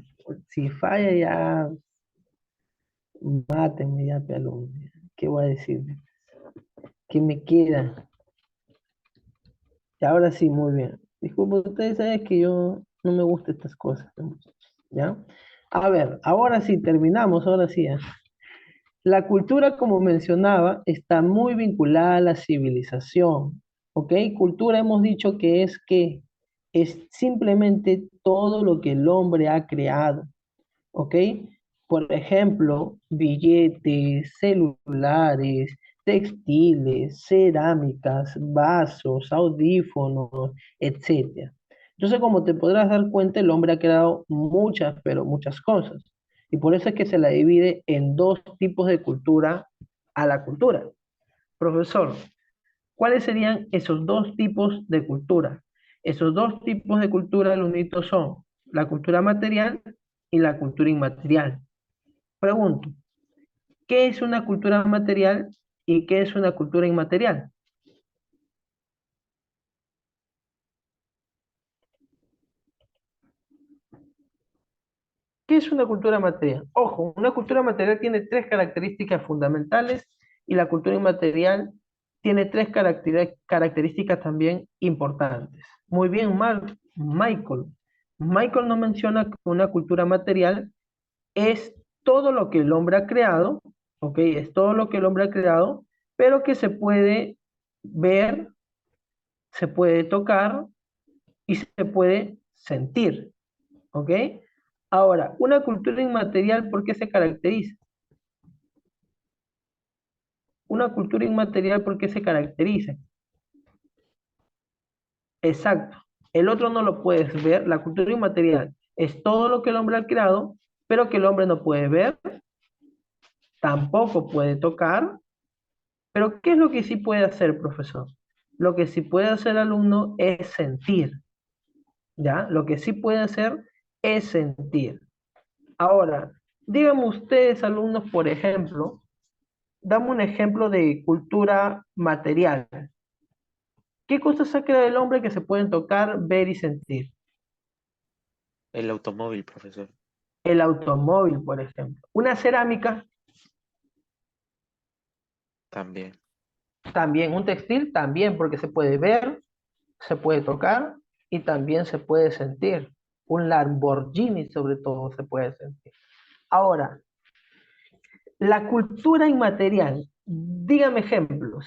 A: Si falla, ya mátenme, ya pelón. ¿Qué voy a decir? ¿Qué me queda? Y ahora sí, muy bien. Disculpe, ustedes saben que yo no me gustan estas cosas, ¿no? ¿Ya? A ver, ahora sí, terminamos, ahora sí. ¿Ya? La cultura, como mencionaba, está muy vinculada a la civilización, ¿ok? Cultura hemos dicho que es simplemente todo lo que el hombre ha creado, ¿ok? Por ejemplo, billetes, celulares, textiles, cerámicas, vasos, audífonos, etcétera. Entonces, como te podrás dar cuenta, el hombre ha creado muchas, pero muchas cosas. Y por eso es que se la divide en dos tipos de cultura a la cultura. Profesor, ¿cuáles serían esos dos tipos de cultura? Esos dos tipos de cultura, los mitos son la cultura material y la cultura inmaterial. Pregunto, ¿qué es una cultura material y qué es una cultura inmaterial? ¿Qué es una cultura material? Ojo, una cultura material tiene tres características fundamentales y la cultura inmaterial tiene tres características también importantes. Muy bien, Michael. Michael nos menciona que una cultura material es todo lo que el hombre ha creado, ¿ok? Es todo lo que el hombre ha creado, pero que se puede ver, se puede tocar y se puede sentir, ¿ok? Ahora, una cultura inmaterial, ¿por qué se caracteriza? Una cultura inmaterial, ¿por qué se caracteriza? Exacto. El otro no lo puedes ver. La cultura inmaterial es todo lo que el hombre ha creado, pero que el hombre no puede ver, tampoco puede tocar. Pero ¿qué es lo que sí puede hacer, profesor? Lo que sí puede hacer el alumno es sentir, ¿ya? Lo que sí puede hacer es sentir. Ahora, díganme ustedes, alumnos, por ejemplo, dame un ejemplo de cultura material. ¿Qué cosas ha creado el hombre que se pueden tocar, ver y sentir?
B: El automóvil, profesor.
A: El automóvil, por ejemplo. Una cerámica,
B: También.
A: también. Un textil, también, porque se puede ver, se puede tocar y también se puede sentir. Un Lamborghini, sobre todo, se puede sentir. Ahora, la cultura inmaterial. Dígame ejemplos.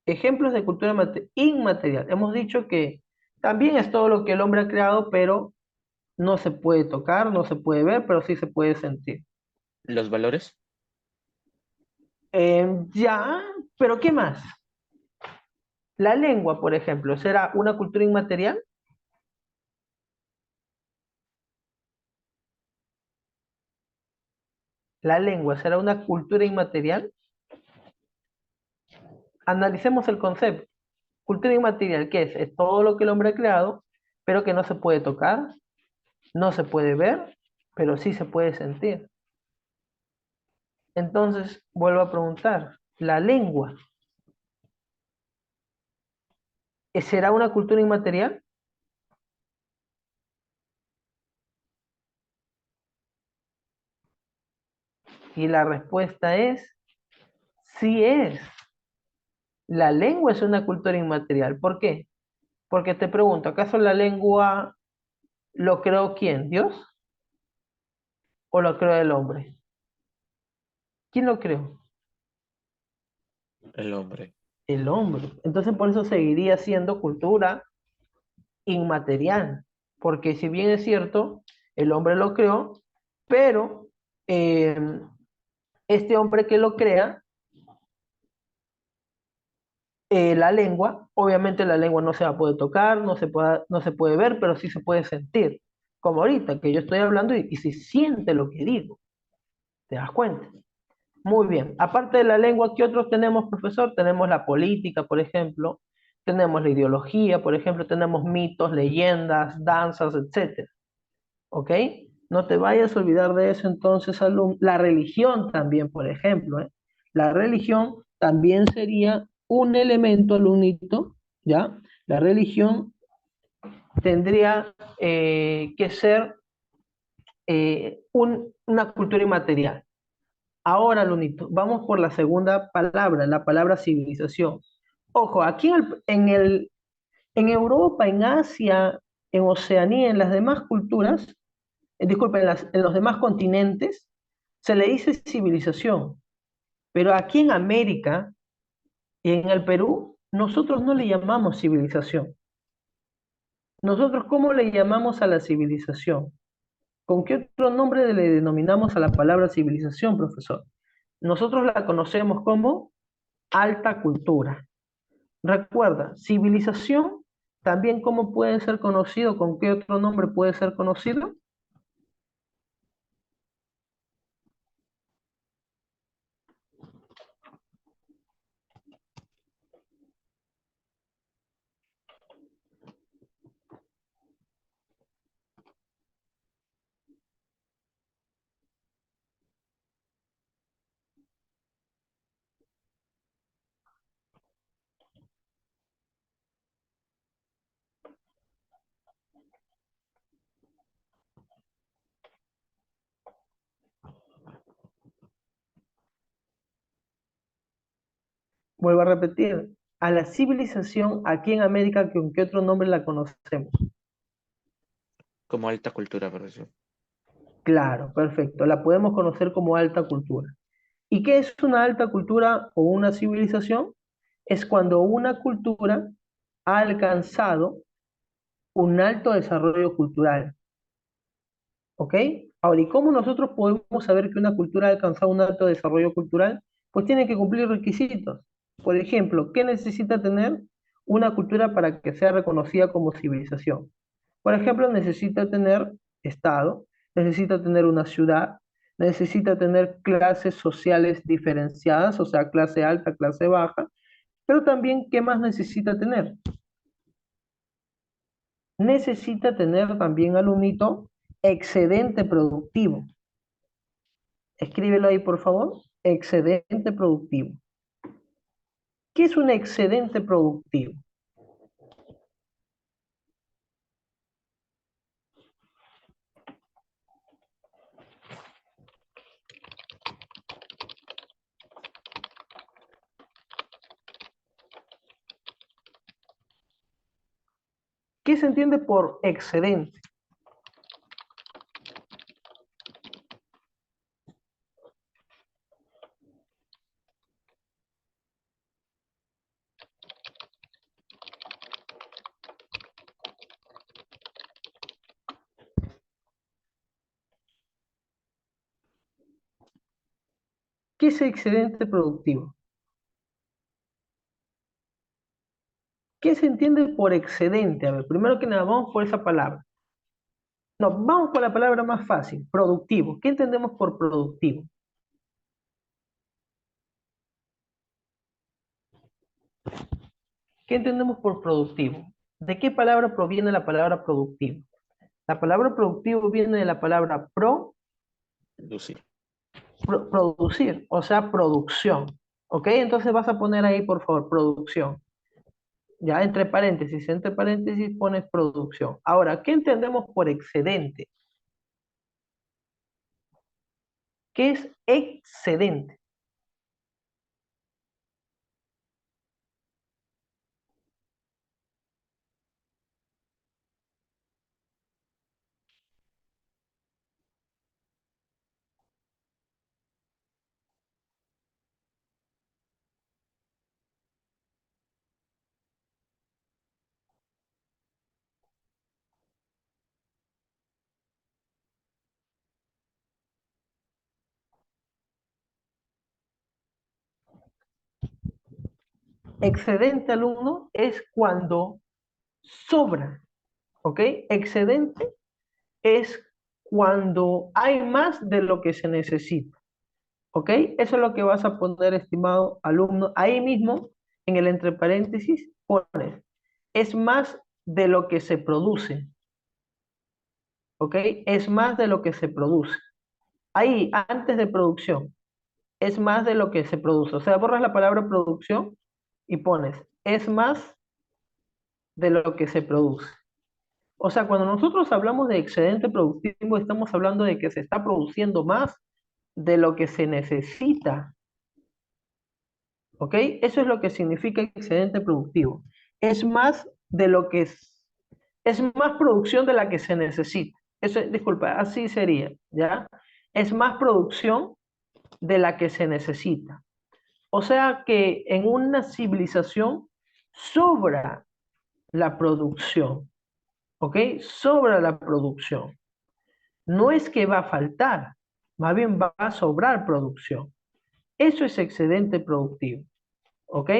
A: Ejemplos de cultura inmaterial. Hemos dicho que también es todo lo que el hombre ha creado, pero no se puede tocar, no se puede ver, pero sí se puede sentir.
B: ¿Los valores?
A: Ya, pero ¿qué más? La lengua, por ejemplo, ¿será una cultura inmaterial? La lengua, ¿será una cultura inmaterial? Analicemos el concepto. Cultura inmaterial, ¿qué es? Es todo lo que el hombre ha creado, pero que no se puede tocar, no se puede ver, pero sí se puede sentir. Entonces, vuelvo a preguntar, ¿la lengua será una cultura inmaterial? Y la respuesta es, sí es. La lengua es una cultura inmaterial. ¿Por qué? Porque te pregunto, ¿acaso la lengua lo creó quién? ¿Dios? ¿O lo creó el hombre? ¿Quién lo creó?
B: El hombre.
A: El hombre. Entonces por eso seguiría siendo cultura inmaterial. Porque si bien es cierto, el hombre lo creó, pero eh, este hombre que lo crea, la lengua, obviamente la lengua no se va a poder tocar, no se puede ver, pero sí se puede sentir. Como ahorita que yo estoy hablando y se siente lo que digo. ¿Te das cuenta? Muy bien. Aparte de la lengua, ¿qué otros tenemos, profesor? Tenemos la política, por ejemplo. Tenemos la ideología, por ejemplo. Tenemos mitos, leyendas, danzas, etcétera. ¿Ok? No te vayas a olvidar de eso entonces, la religión también, por ejemplo, ¿eh? La religión también sería un elemento, alumnito, ¿ya? La religión tendría que ser una cultura inmaterial. Ahora, alumnito, vamos por la segunda palabra, la palabra civilización. Ojo, aquí en Europa, en Asia, en Oceanía, en las demás culturas, disculpen, en los demás continentes, se le dice civilización. Pero aquí en América y en el Perú, nosotros no le llamamos civilización. Nosotros, ¿cómo le llamamos a la civilización? ¿Con qué otro nombre le denominamos a la palabra civilización, profesor? Nosotros la conocemos como alta cultura. Recuerda, civilización, también cómo puede ser conocido, con qué otro nombre puede ser conocido. Vuelvo a repetir, a la civilización aquí en América, ¿con qué otro nombre la conocemos?
B: Como alta cultura, profesor.
A: Claro, perfecto. La podemos conocer como alta cultura. ¿Y qué es una alta cultura o una civilización? Es cuando una cultura ha alcanzado un alto desarrollo cultural. ¿Ok? Ahora, ¿y cómo nosotros podemos saber que una cultura ha alcanzado un alto desarrollo cultural? Pues tiene que cumplir requisitos. Por ejemplo, ¿qué necesita tener una cultura para que sea reconocida como civilización? Por ejemplo, necesita tener Estado, necesita tener una ciudad, necesita tener clases sociales diferenciadas, o sea, clase alta, clase baja, pero también, ¿qué más necesita tener? Necesita tener también, alumnito, excedente productivo. Escríbelo ahí, por favor. Excedente productivo. ¿Qué es un excedente productivo? ¿Qué se entiende por excedente? ¿Qué es excedente productivo? ¿Qué se entiende por excedente? A ver, primero que nada, vamos por esa palabra. No, vamos por la palabra más fácil, productivo. ¿Qué entendemos por productivo? ¿Qué entendemos por productivo? ¿De qué palabra proviene la palabra productivo? La palabra productivo viene de la palabra
B: Lucir.
A: producir, o sea, producción. ¿Ok? Entonces vas a poner ahí, por favor, producción. Ya entre paréntesis pones producción. Ahora, ¿qué entendemos por excedente? ¿Qué es excedente? Excedente, alumno, es cuando sobra, ¿ok? Excedente es cuando hay más de lo que se necesita. ¿Ok? Eso es lo que vas a poner, estimado alumno. Ahí mismo, en el entre paréntesis, pones, es más de lo que se produce. ¿Ok? Es más de lo que se produce. Ahí, antes de producción, es más de lo que se produce. O sea, borras la palabra producción y pones, es más de lo que se produce. O sea, cuando nosotros hablamos de excedente productivo, estamos hablando de que se está produciendo más de lo que se necesita. ¿Ok? Eso es lo que significa excedente productivo. Es más de lo que es más producción de la que se necesita. Eso, disculpa, así sería, ¿ya? Es más producción de la que se necesita. O sea que en una civilización sobra la producción, ¿ok? Sobra la producción. No es que va a faltar, más bien va a sobrar producción. Eso es excedente productivo, ¿ok?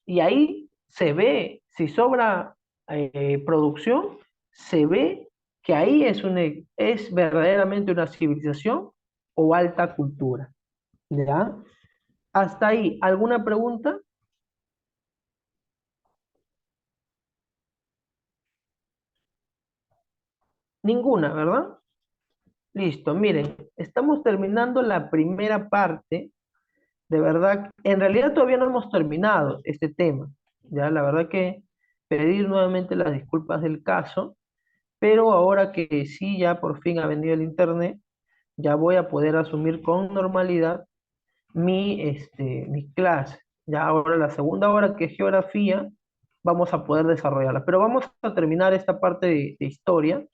A: Y ahí se ve, si sobra producción, se ve que ahí es verdaderamente una civilización o alta cultura, ¿ya? Hasta ahí, ¿alguna pregunta? Ninguna, ¿verdad? Listo, miren, estamos terminando la primera parte, de verdad, en realidad todavía no hemos terminado este tema, ya, la verdad que pedir nuevamente las disculpas del caso, pero ahora que sí, ya por fin ha venido el internet, ya voy a poder asumir con normalidad mi clase. Ya ahora la segunda hora que es geografía, vamos a poder desarrollarla, pero vamos a terminar esta parte de historia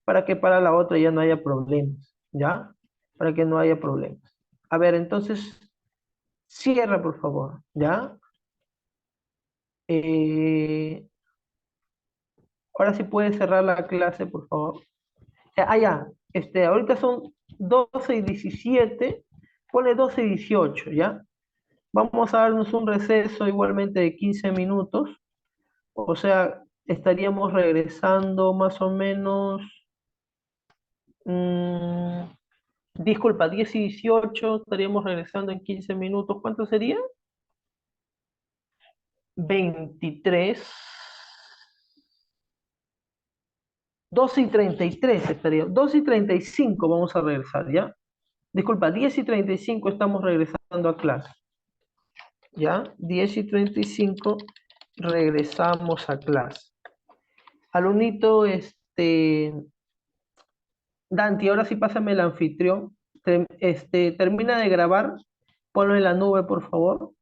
A: para que para la otra ya no haya problemas, ¿ya? Para que no haya problemas. A ver, entonces, cierra, por favor, ¿ya? Eh, ahora sí puedes cerrar la clase, por favor. Ya, ahorita son 12:17, pone 12:18, ¿ya? Vamos a darnos un receso igualmente de 15 minutos, o sea, estaríamos regresando más o menos, mm, disculpa, 10:18, estaríamos regresando en 15 minutos. ¿Cuánto sería? 23, 12:33 estaría, 12:35 vamos a regresar, ¿ya? Disculpa, 10:35 estamos regresando a clase, ¿ya? 10:35 regresamos a clase. Alumnito, Dante, ahora sí pásame el anfitrión. Termina de grabar, ponlo en la nube, por favor.